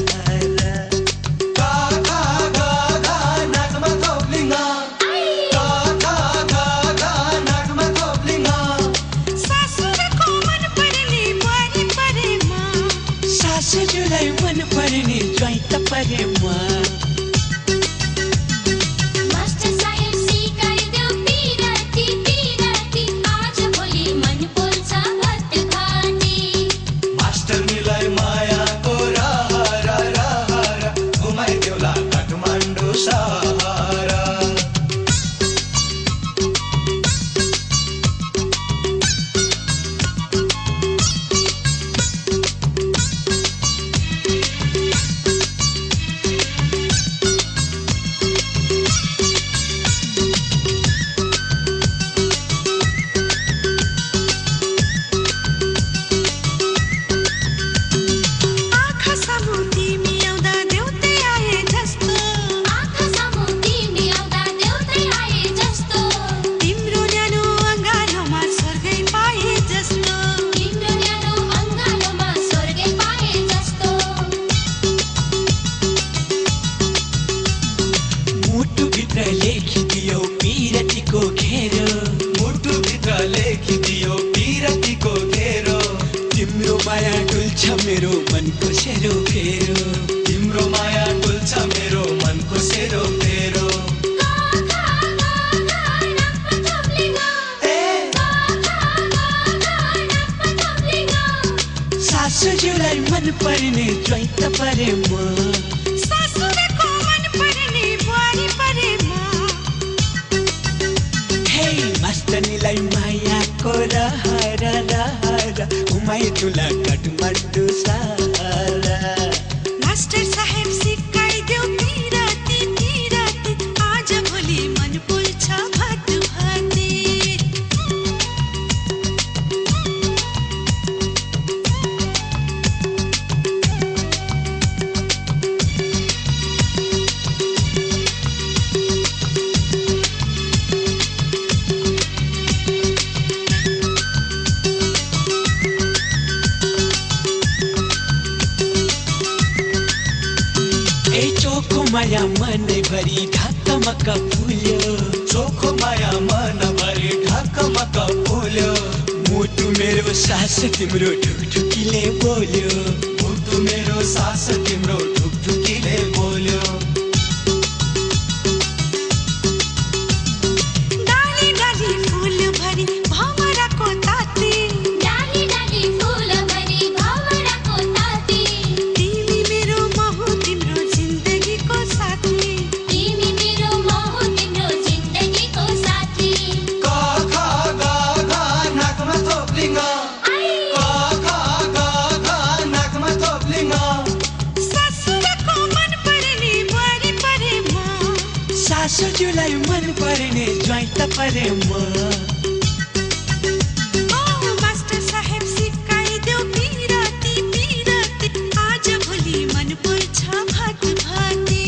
Speaker 9: भित्र लेखिदियो पिरतीको घेरो
Speaker 1: मुटु भित्र लेखिदियो पिरतीको घेरो
Speaker 9: तिम्रो माया डुल्छ मेरो मनको सेरो फेरो
Speaker 1: तिम्रो माया डुल्छ मेरो मनको सेरो फेरो
Speaker 9: सासूजीलाई मन पर्ने ज्वाइँ त परे म
Speaker 2: सासूको मन पर्ने बुहारी परे म
Speaker 9: हे मास्टरनीलाई मायाको रहर रहर घुमाइदिउँला काठमाडौँ सारा
Speaker 2: मास्टर साहेब सिकाइदेऊ पिरती पिरती आज भोलि मन बोल्छ भात भाती
Speaker 9: माया मनभरि ढाकमक फुल्यो
Speaker 1: चोखो माया मनभरि ढाकमक फुल्यो
Speaker 9: मुटु मेरो सास तिम्रो ढुकढुकीले बोल्यो
Speaker 1: मुटु मेरो सास तिम्रो ढुकढुकीले बोल्यो
Speaker 2: डाली डाली फूल भरी भमराको ताती
Speaker 4: डाली डाली फूल भरी भमराको ताती
Speaker 2: तिमी मेरो महु तिम्रो जिन्दगीको साथी
Speaker 4: तिमी मेरो महु तिम्रो जिन्दगीको साथी
Speaker 1: क ख ग घ नाकमा थोप्लिङ क ख ग घ नाकमा थोप्लिङ
Speaker 2: सासूको मन पर्ने बुहारी परे म
Speaker 9: सासूजीलाई मन पर्ने ज्वाइँ त परे म
Speaker 2: मास्टर साहेब सिकाइदेऊ पिरती पिरती आज भोलि मन बोल्छ भात भाती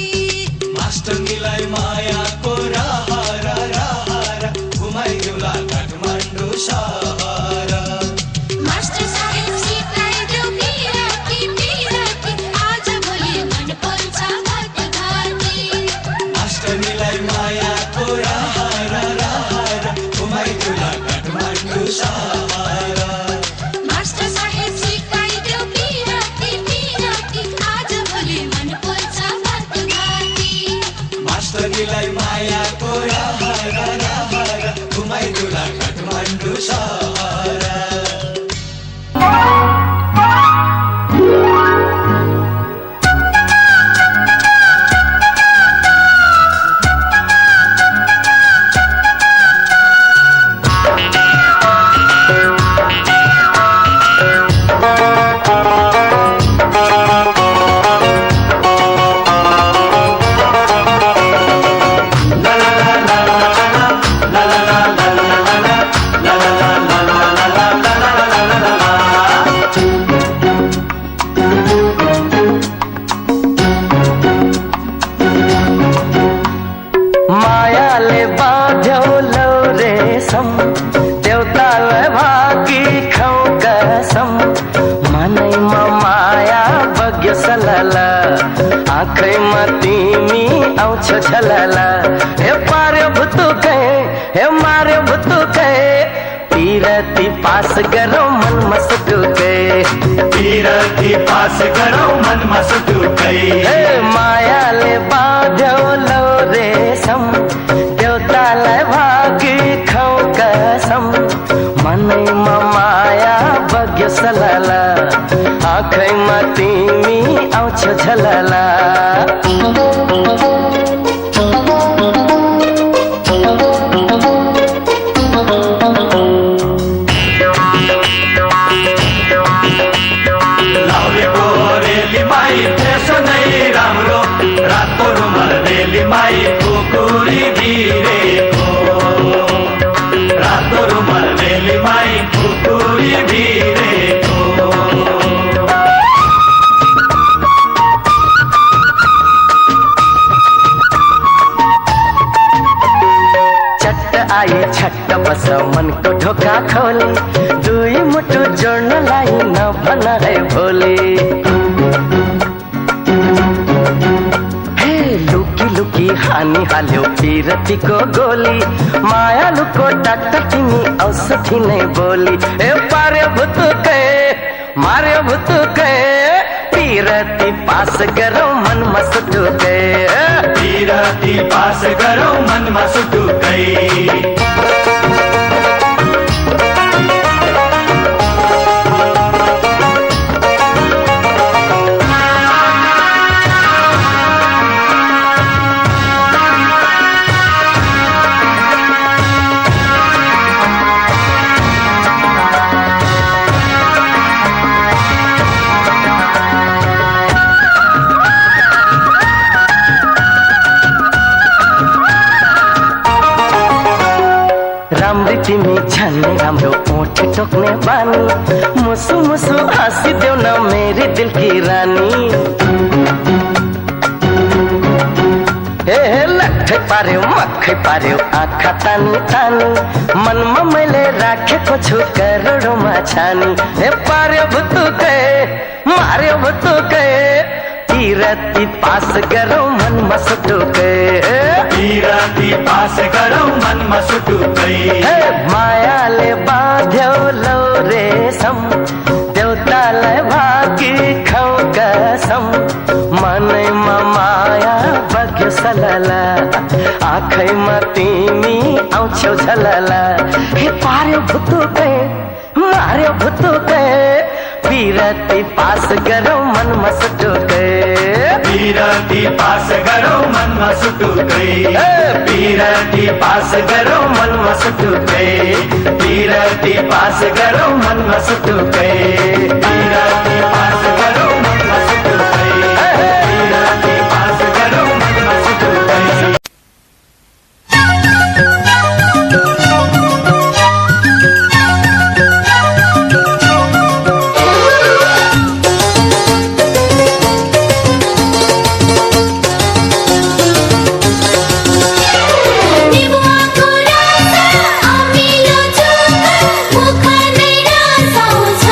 Speaker 1: मास्टरनीलाई मायाको रहर रहर घुमाइदेऊला काठमाडौँ सहर
Speaker 4: मास्टर साहेब सिकाइदेऊ पिरती पिरती आज भोलि मन बोल्छ भात भाती
Speaker 1: मास्टरनीलाई मायाको रहर रहर घुमाइदेऊला काठमाडौँ सहर
Speaker 4: मास्टर साहेब सिकाइदेऊ पिरती पिरती आज भोलि मन बोल्छ भात भाती
Speaker 1: मास्टरनीलाई मायाको रहर रहर घुमाइदेऊला काठमाडौँ सहर
Speaker 8: मायाले बाँध्यौ लौ रेशम देउतालाई भागी खाउ कसम मनैमा माया बग्यो सलला आँखैमा तिमी आउँछ छलला हे पार्यो भुतुकै हे मार्यो भुतुकै पिरती पास गरौँ मनमा सुटुकै
Speaker 1: पिरती पास गरौँ मनमा सुटुकै
Speaker 8: हे मायाले बाँध्यौ लौ रेशम देउतालाई भागी खाउ कसम मनैमा माया बग्यो सलला आँखैमा तिमी आउँछ झलला
Speaker 1: लाउरेको रेली माई त्यसो नै राम्रो रातो रुमाल रेली माई खुकुरी भिरेको रातो रुमाल रेली माई खुकुरी भिरेको
Speaker 8: आई छट्ट बस मनको ढोका खोले दुई मुटु जोड्नलाई नभन है भोले हे लुकी लुकी हानी हाल्यो पिरतीको गोली मायालुको डाक्टर तिमी औषधि नै बोली ए पार्यो भुतुकै मार्यो भुतुकै पिरती पास गरौँ मनमा सुटुकै
Speaker 3: पिरती पास गरौँ मनमा सुटुकै
Speaker 8: तिमी झन्नै राम्रो ओठ टोक्ने बानी मुसु मुसु हाँसिदेऊ न मेरी दिल की रानी हे लट्ठै पार्यो मक्खै पार्यो आँखा तानी तानी मनमा मैले राखेको छु करोडौँमा छानी हे पार्यो भुतुकै मार्यो भुतुकै पिरती पास गरौँ मनमा सुटुकै
Speaker 3: पिरती पास गरौँ मनमा सुटुकै
Speaker 8: मायाले बाँध्यो लौ रेशम देउतालाई भाकी खाऊ कसम मनैमा माया बग्यो सलला आँखैमा तिमी आउँछौ झलला हे पार्यो भुतुकै मार्यो भुतुकै पिरती पास गरौँ मनमा सुटुकै
Speaker 3: पिरती पास गरौँ मनमा सुटुकै पिरती पास गरौँ मनमा सुटुकै पिरती पास गरौँ मनमा सुटुकै पिरती पास गरौँ मनमा सुटुकै पिरती पास गरौँ मनमा सुटुकै
Speaker 4: मुख नै रसाउँछ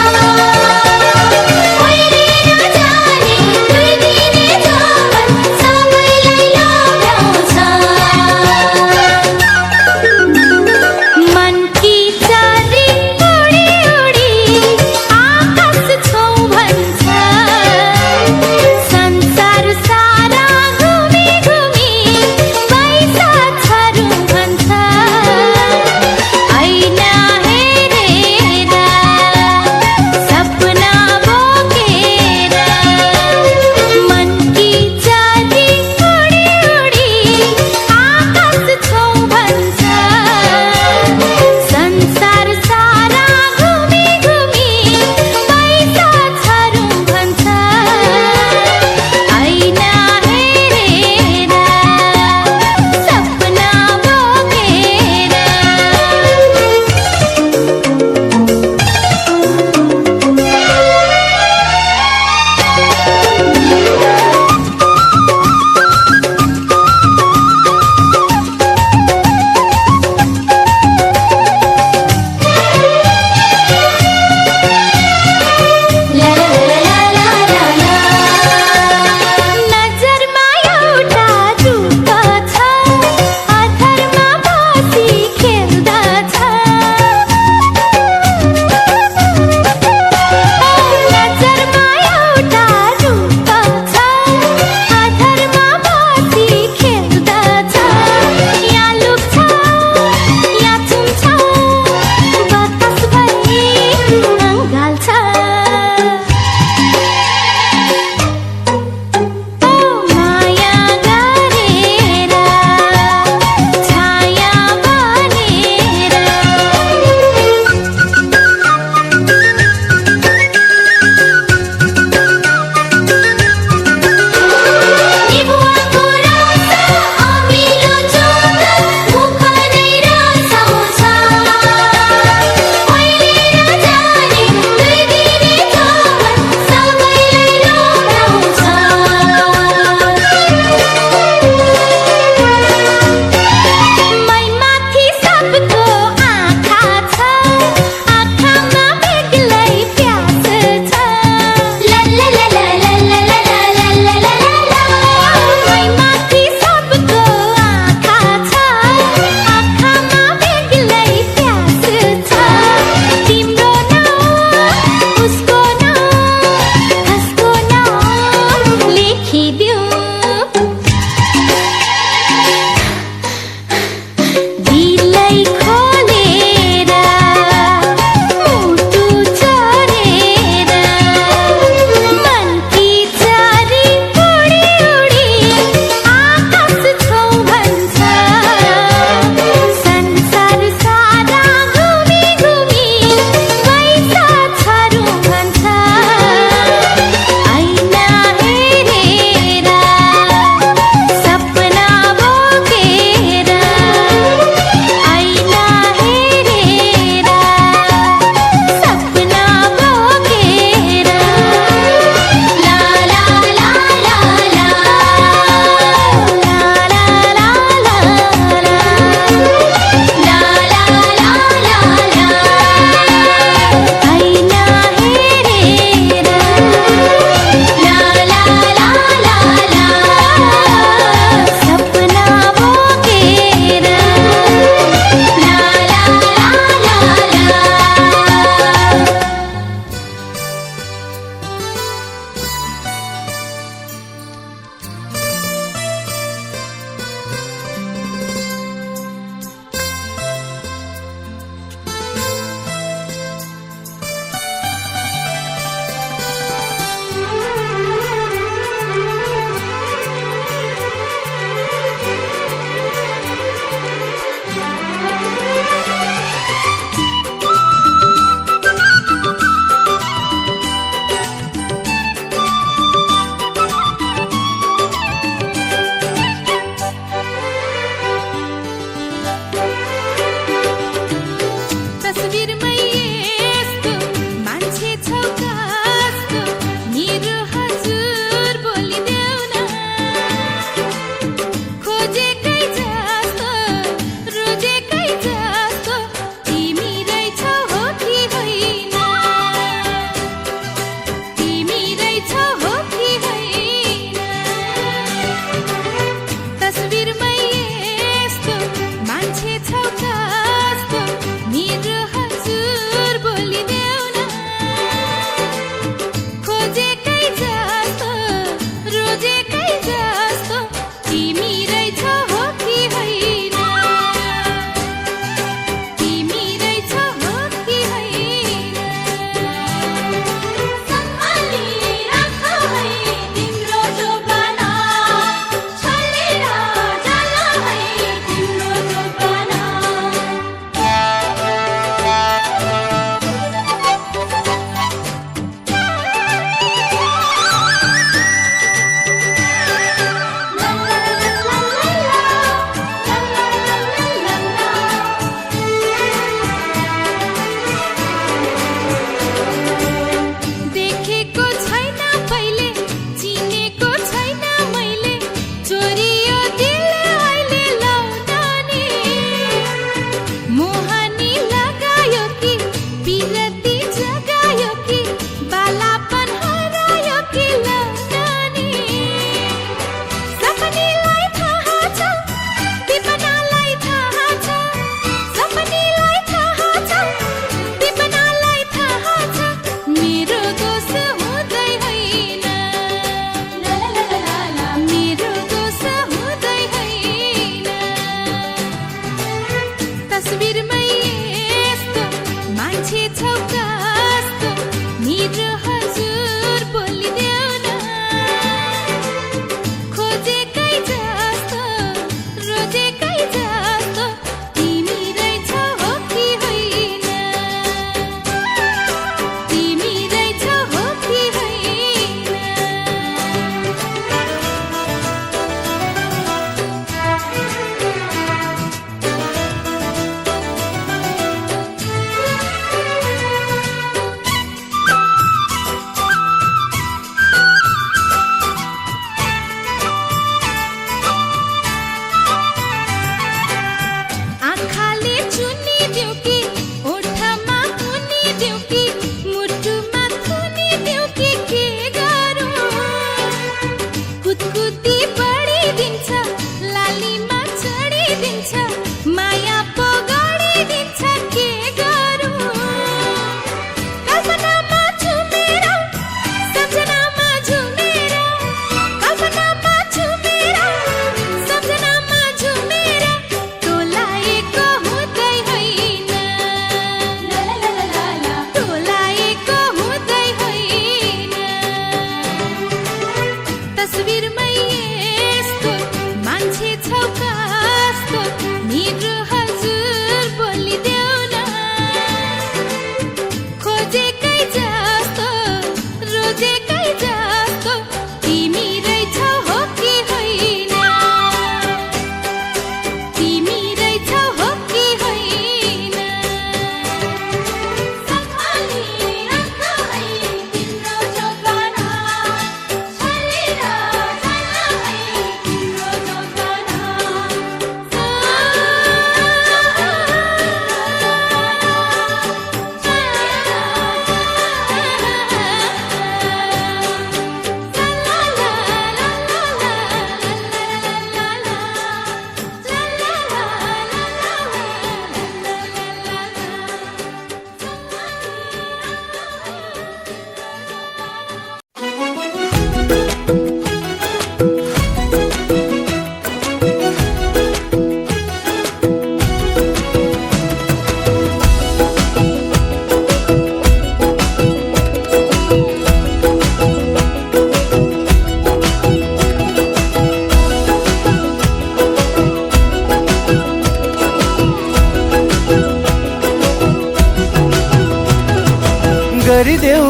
Speaker 8: गरिदेऊ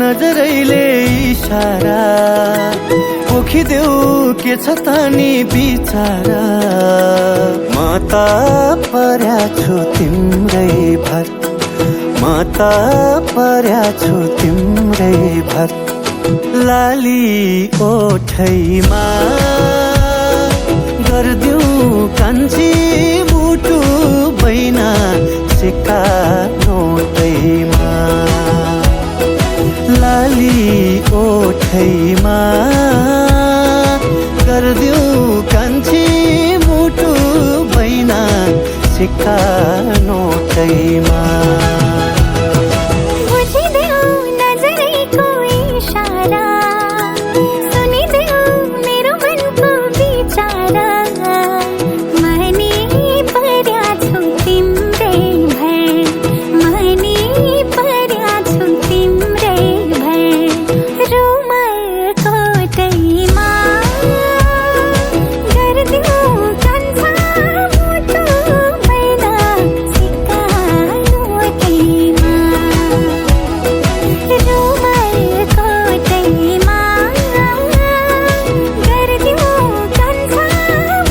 Speaker 8: नजरैले इशारा पोखिदेऊ के छ त नि बिचारा म त पर्या छु तिम्रै भर म त पर्या छु तिम्रै भर लाली ओठैमा गर्दिऊ कान्छी मुटु बैना सिक्का नोटैमा लाली ओठैमा गर्दिऊ कान्छी मुटु बैना सिक्का नोटैमा
Speaker 4: बुझिदेऊ नजरैको इशारा सुनिदेऊ मेरो मनको विचारा मनी पर्या छु तिम्रै भर मनी पर्या छु तिम्रै भर रुमाल कोटैमा गर्दिऊ कान्छा मुटु बैना सिक्का नोटैमा रुमाल कोटैमा गर्दिऊ कान्छा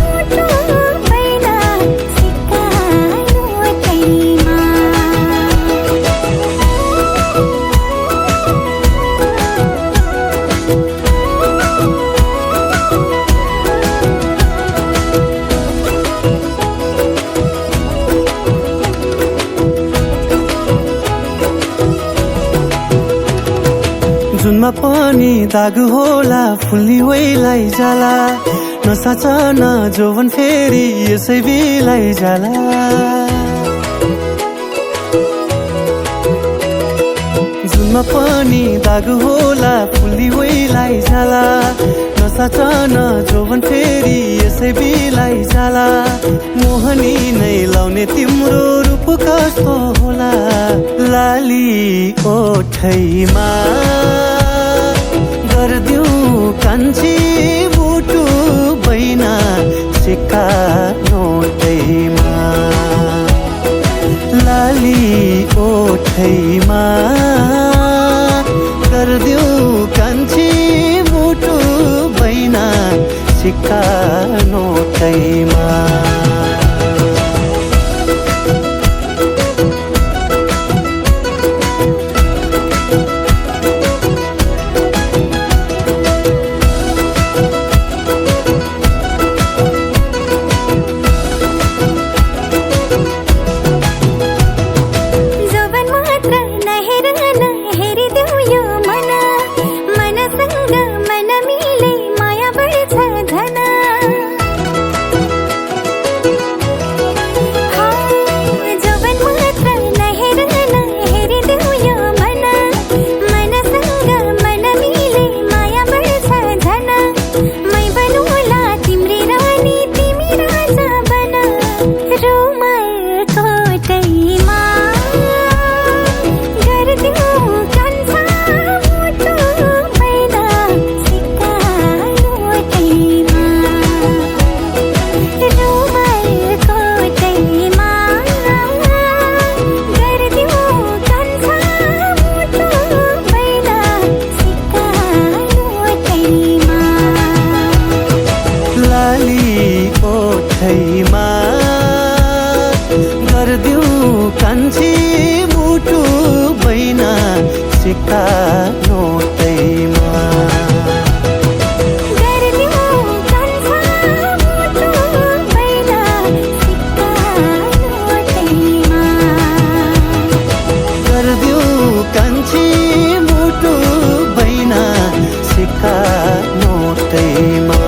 Speaker 4: मुटु बैना सिक्का नोटैमा
Speaker 8: जुनमा पनि दाग होला फुल्ली वैलाई जाला नसाच न जोवन फेरि यसै बिलाई जाला जुनमा पनि दाग होला फुल्ली वैलाई जाला नसाच न जोवन फेरि यसै बिलाई जाला मोहनी नै लाउने तिम्रो रूप कस्तो होला लाली ओठैमा गर्दिऊ कान्छी मुटु बैना सिक्का नोटैमा लाली ओठैमा गर्दिऊ कान्छी मुटु बैना सिक्का नोटैमा
Speaker 4: जवन मात्र नहेरन हेरिदेऊ यो मन मनसँग मन मिले माया बढ्छ घन जवन मात्र नहेरन हेरिदेऊ यो मन मनसँग मन मिले माया बढ्छ घन मै बनौला तिम्री रानी तिमी राजा बन रुमाल कोटैमा गर्दिऊ कान्छा मुटु बैना सिक्का नोटैमा रुमाल कोटैमा गर्दिऊ कान्छा मुटु बैना सिक्का नोटैमा
Speaker 8: लाली ओठैमा गर्दिऊ कान्छी मुटु बैना सिक्का नोटैमा
Speaker 4: गर्दिऊ कान्छा मुटु बैना सिक्का नोटैमा
Speaker 8: गर्दिऊ कान्छी मुटु बैना सिक्का नोटैमा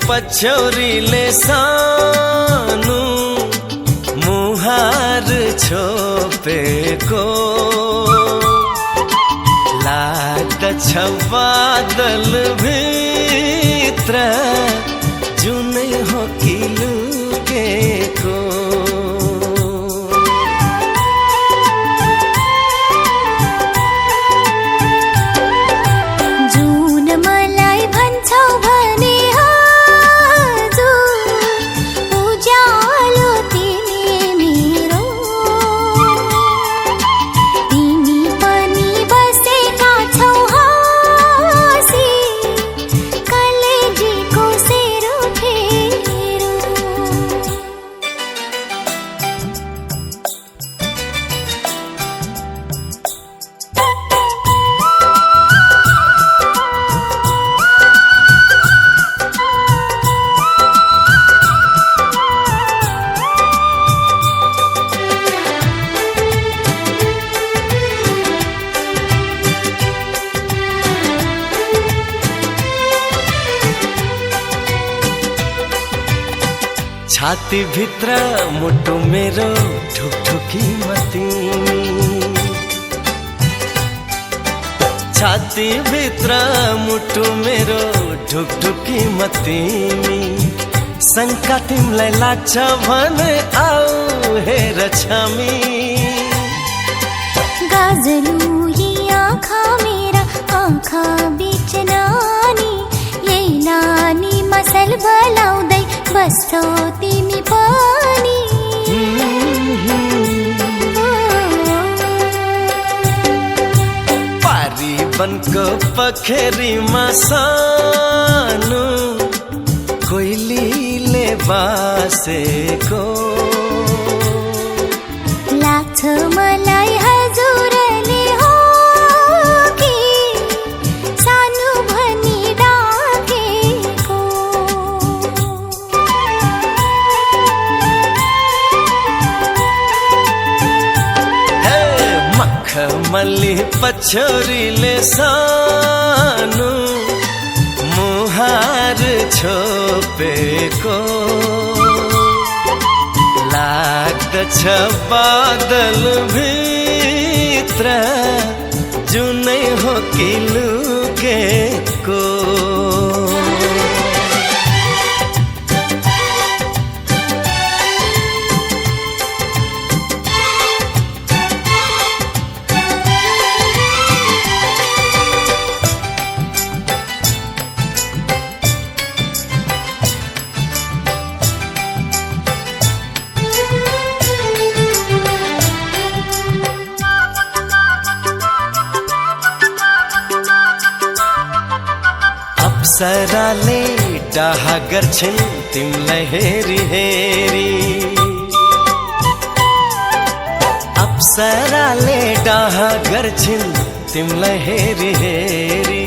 Speaker 8: पछौरीले सानो मुहार छोपेको लाग्दछ बादल भित्र जुनै हो कि लुकेको
Speaker 4: जुन मलाई भन्छौ भने हजुर उज्यालो तिमी मेरो तिमी पनि बसेका छौ हाँसी कलेजीको सेरो फेरो
Speaker 8: छाती भित्र मुटु मेरो ढुकढुकी तिमी छाती भित्र मुटु मेरो ढुकढुकी तिमी शङ्का तिमीलाई लाग्छ भने आऊ हेर छामी
Speaker 4: गाजलु यी आँखा मेरा आँखा बीच नानी यही नानी मसल बलाउँदै बस्छौ तिमी पनि
Speaker 8: पारी वनको पखेरीमा सानो कोइलीले बासेको
Speaker 4: लाग्छ मलाई हजुरले हो कि सानो भनी डाकेको
Speaker 8: हे मखमली पछौरीले सानो मुहार छोपेको लाग्दछ बादल भित्र जुनै हो कि लुकेको अप्सराले डाहा गर्छन् तिमीलाई हेरी हेरी अप्सराले डाहा गर्छन् तिमीलाई हेरी हेरी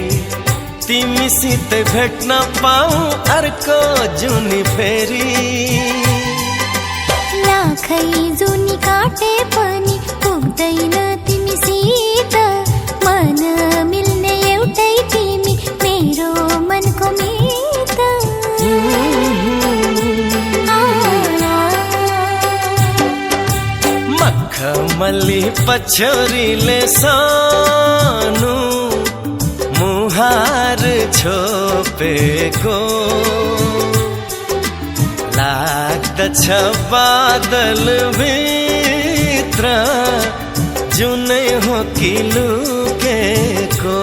Speaker 8: तिमीसित भेट्न पाऊँ अर्को जुनी फेरि
Speaker 4: लाखै जुनी काटे पनि पुग्दैन तिमीसित मन मिल्ने एउटै तिमी मेरो मनको मित
Speaker 8: मखमली पछौरीले सानो मुहार छोपेको लाग्दछ बादल भित्र जुनै हो कि लुकेको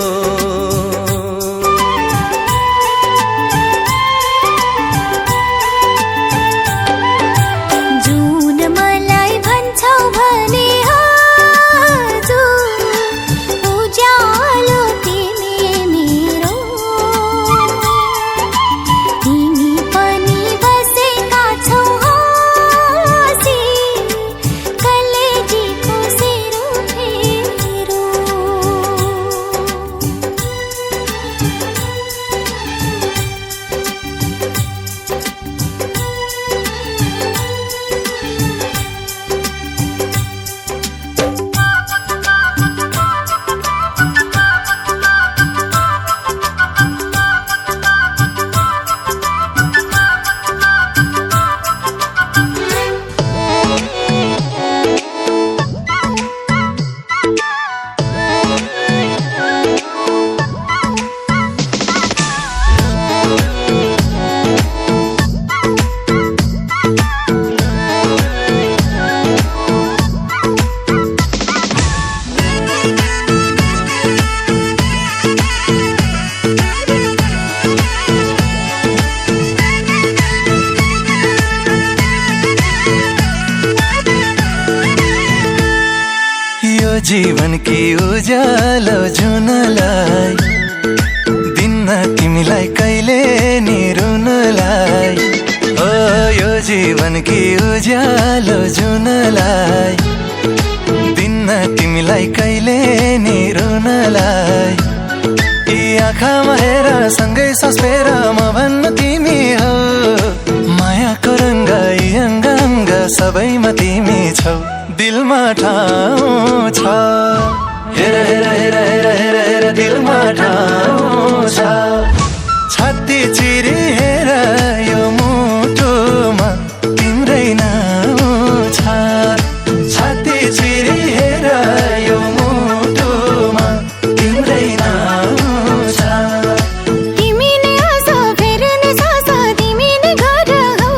Speaker 4: जुन मलाई भन्छौ भने हजुर उज्यालो तिमी मेरो तिमी पनि बसेका छौ हाँसी कलेजीको सेरो फेरो
Speaker 6: जीवनकी उज्यालो जुनलाई दिन्न तिमीलाई कहिले नि रुनलाई ओ यो जीवनकी उज्यालो जुनलाई दिन्न तिमीलाई कहिले नि रुनलाई यी आँखामा हेर सँगै सस्पेर म भन्नु तिमी हो मायाको रङ्ग यी अङ्ग अङ्ग सबैमा तिमी छौ दिलमा ठाउँ छ हेर हेर हेर हेर हेर हेर दिलमा ठाउँ छ छाती चिरी हेर यो मुटुमा तिम्रै नाउँ छ छाती चिरी हेर यो मुटुमा तिम्रै नाउँ छ
Speaker 4: तिमी नै आस फेर्ने सास तिमी नै घर हौ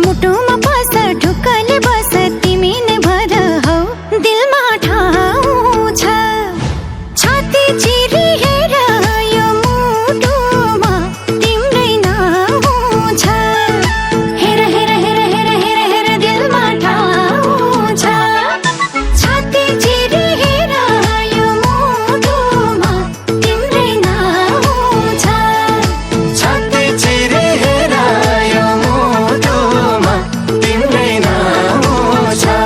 Speaker 4: मुटुमा बस ढुक्कले बस तिमी नै भर हौ दिलमा ठाउँ छ छाती चिरी हेर यो मुटुमा तिम्रै नाउँ छ हेर हेर हेर हेर हेर हेर दिलमा ठाउँ छ छाती चिरी हेर यो मुटुमा तिम्रै नाउँ छ
Speaker 6: छाती चिरी हेर यो मुटुमा तिम्रै नाउँ छ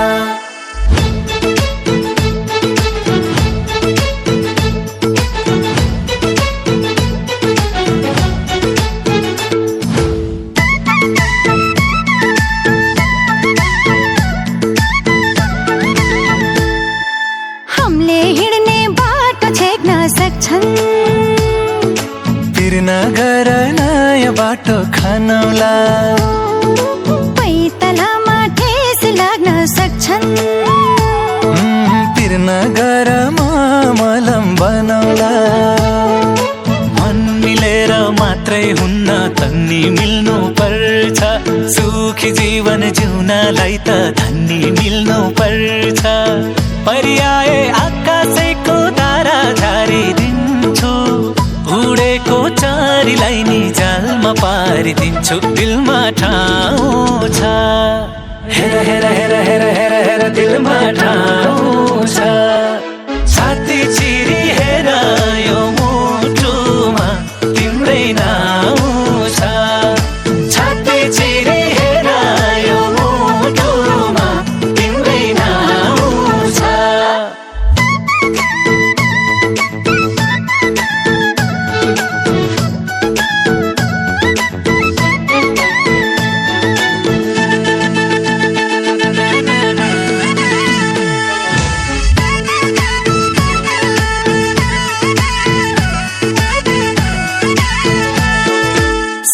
Speaker 4: हमले हिँड्ने बाटो छेक्न सक्छन्
Speaker 6: पिर नगर नयाँ बाटो खानौला
Speaker 4: पैतालामा ठेस लाग्न सक्छन्
Speaker 6: पिर नगर मलम बनौला
Speaker 5: मन मिलेर मात्रै हुन्न तन्नी मिल्नु पर्छ सुखी जीवन जिउनलाई त धन्नी मिल्नु पर्छ परियाए आकाशैको तारा झारिदिन्छु उडेको चारीलाई नि जालमा पारिदिन्छु दिलमा ठाउँ छ
Speaker 6: हेर हेर हेर हेर हेर हेर दिलमा ठाउँ छ
Speaker 5: छाती चिरी हेर यो मुटुमा तिम्रै नाउँ छ छाती चिरी हेर यो मुटुमा तिम्रै नाउँ छ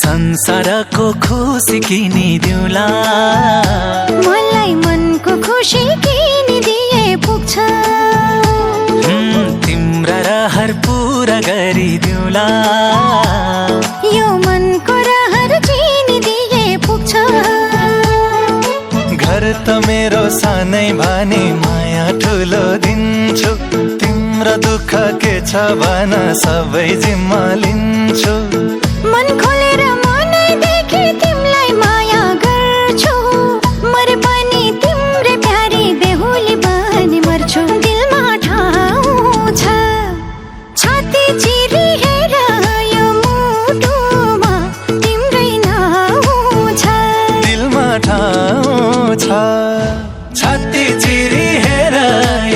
Speaker 5: संसारको खुसी किनिदिउँला
Speaker 4: मलाई मनको खुसी किनिदिए पुग्छ
Speaker 5: तिम्रा रहर पुरा गरिदिउँला
Speaker 4: यो मनको रहर चिनिदिए पुग्छ
Speaker 6: घर त मेरो सानै भने माया ठुलो दिन्छु तिम्रो दुःख के छ भन सबै जिम्मा लिन्छु
Speaker 4: मन खोलेर मनैदेखि तिमीलाई माया गर्छु मरे पनि तिम्रै प्यारी बेहुली बनी मर्छु दिलमा ठाउँ छ छाती चिरी हेर यो मुटुमा तिम्रै नाउँ छ
Speaker 6: दिलमा ठाउँ छ छाती चिरी हेर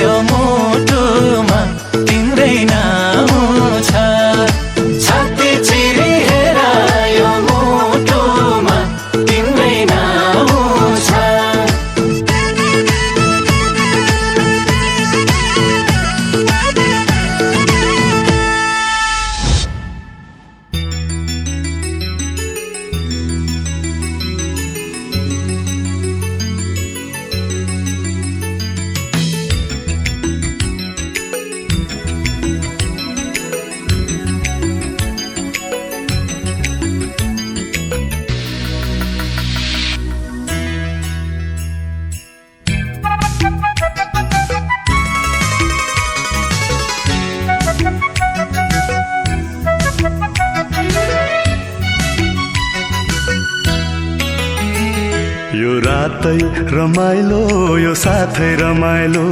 Speaker 6: यो मुटुमा तिम्रै नाउँ छ छाती चिरी हेर यो मुटुमा तिम्रै नाउँ छ
Speaker 3: यो रातै रमाइलो यो साथै रमाइलो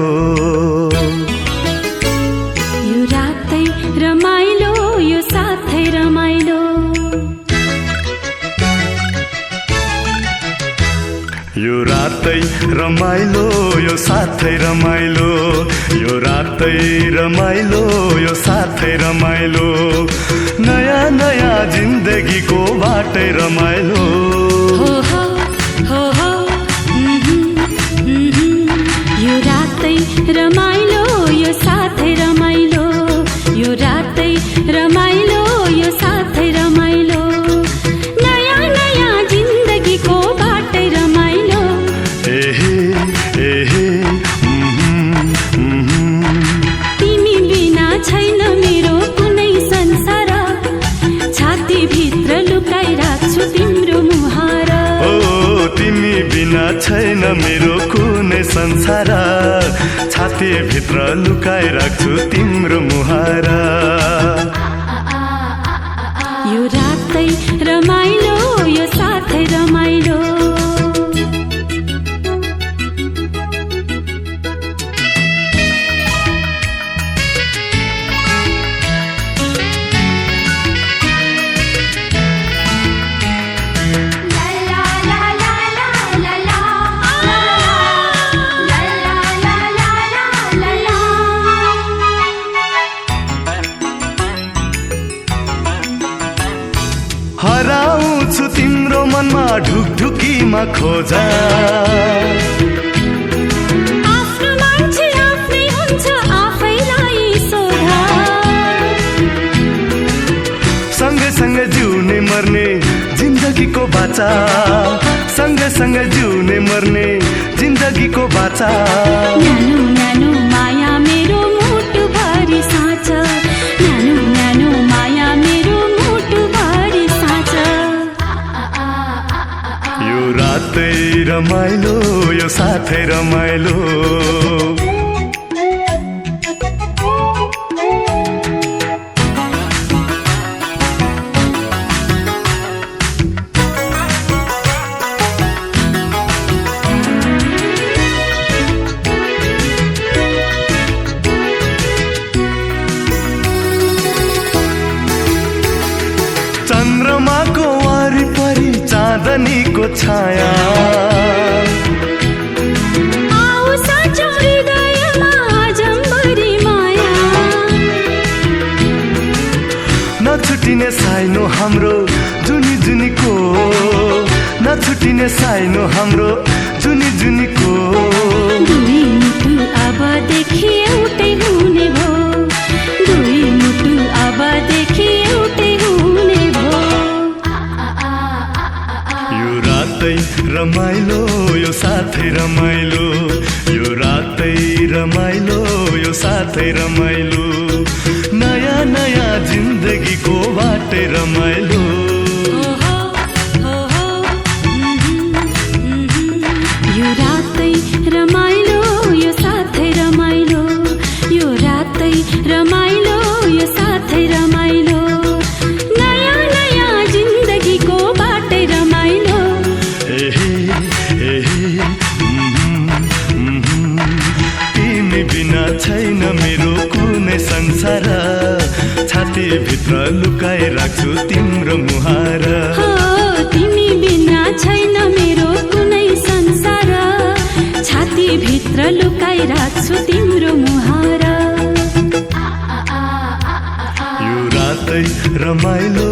Speaker 6: रातै रमाइलो यो साथै रमाइलो यो रातै रमाइलो यो साथै रमाइलो नयाँ नयाँ जिन्दगीको बाटै रमाइलो
Speaker 4: हो यो रातै रमाइलो यो साथै रमाइलो यो रातै रमाइलो यो साथै रमाइलो नयाँ नयाँ जिन्दगीको बाटै रमाइलो तिमी बिना छैन मेरो कुनै संसार छातीभित्र लुकाइराख्छु तिम्रो मुहार
Speaker 6: तिमी बिना छैन मेरो कुनै संसार छातीभित्र लुकाइराख्छु तिम्रो मुहार
Speaker 4: यो रातै रमाइलो यो साथै रमाइलो
Speaker 6: हराउँछु तिम्रो मनमा ढुकढुकीमा खोजा
Speaker 4: आफ्नो मान्छे आफ्नै हुन्छ आफैलाई सोधा
Speaker 6: सँगै सँगै जिउने मर्ने जिन्दगीको बाचा सँगै सँगै जिउने मर्ने जिन्दगीको बाचा
Speaker 4: न्यानो न्यानो माया मेरो मुटु भरि साँच न्यानो न्यानो माया मेरो मुटु भरि साँच
Speaker 6: यो रातै रमाइलो यो साथै रमाइलो चन्द्रमाको वरिपरि चाँदनीको छाया
Speaker 4: आऊ साँचो हृदयमा जम्बरी माया
Speaker 6: नछुटिने साइनो हाम्रो जुनी जुनीको नछुटिने साइनो हाम्रो जुनी जुनीको
Speaker 4: दुई मुटु अबदेखि एउटै हुने भो दुई मुटु अबदेखि एउटै हुने भो
Speaker 6: यो रातै रमाइलो यो साथै रमाइलो यो रातै रमाइलो यो साथै रमाइलो नयाँ नयाँ जिन्दगीको बाटै रमाइलो
Speaker 4: यो रातै रमाइलो यो साथै रमाइलो यो रातै रमाइलो यो साथै रमाइलो नयाँ नयाँ जिन्दगीको बाटै रमाइलो
Speaker 6: तिमी बिना छैन मेरो कुनै संसार छातीभित्र लुकाइराख्छु तिम्रो मुहार
Speaker 4: हो तिमी बिना छैन मेरो कुनै संसार छातीभित्र लुकाइराख्छु तिम्रो मुहार
Speaker 6: यो रातै रमाइलो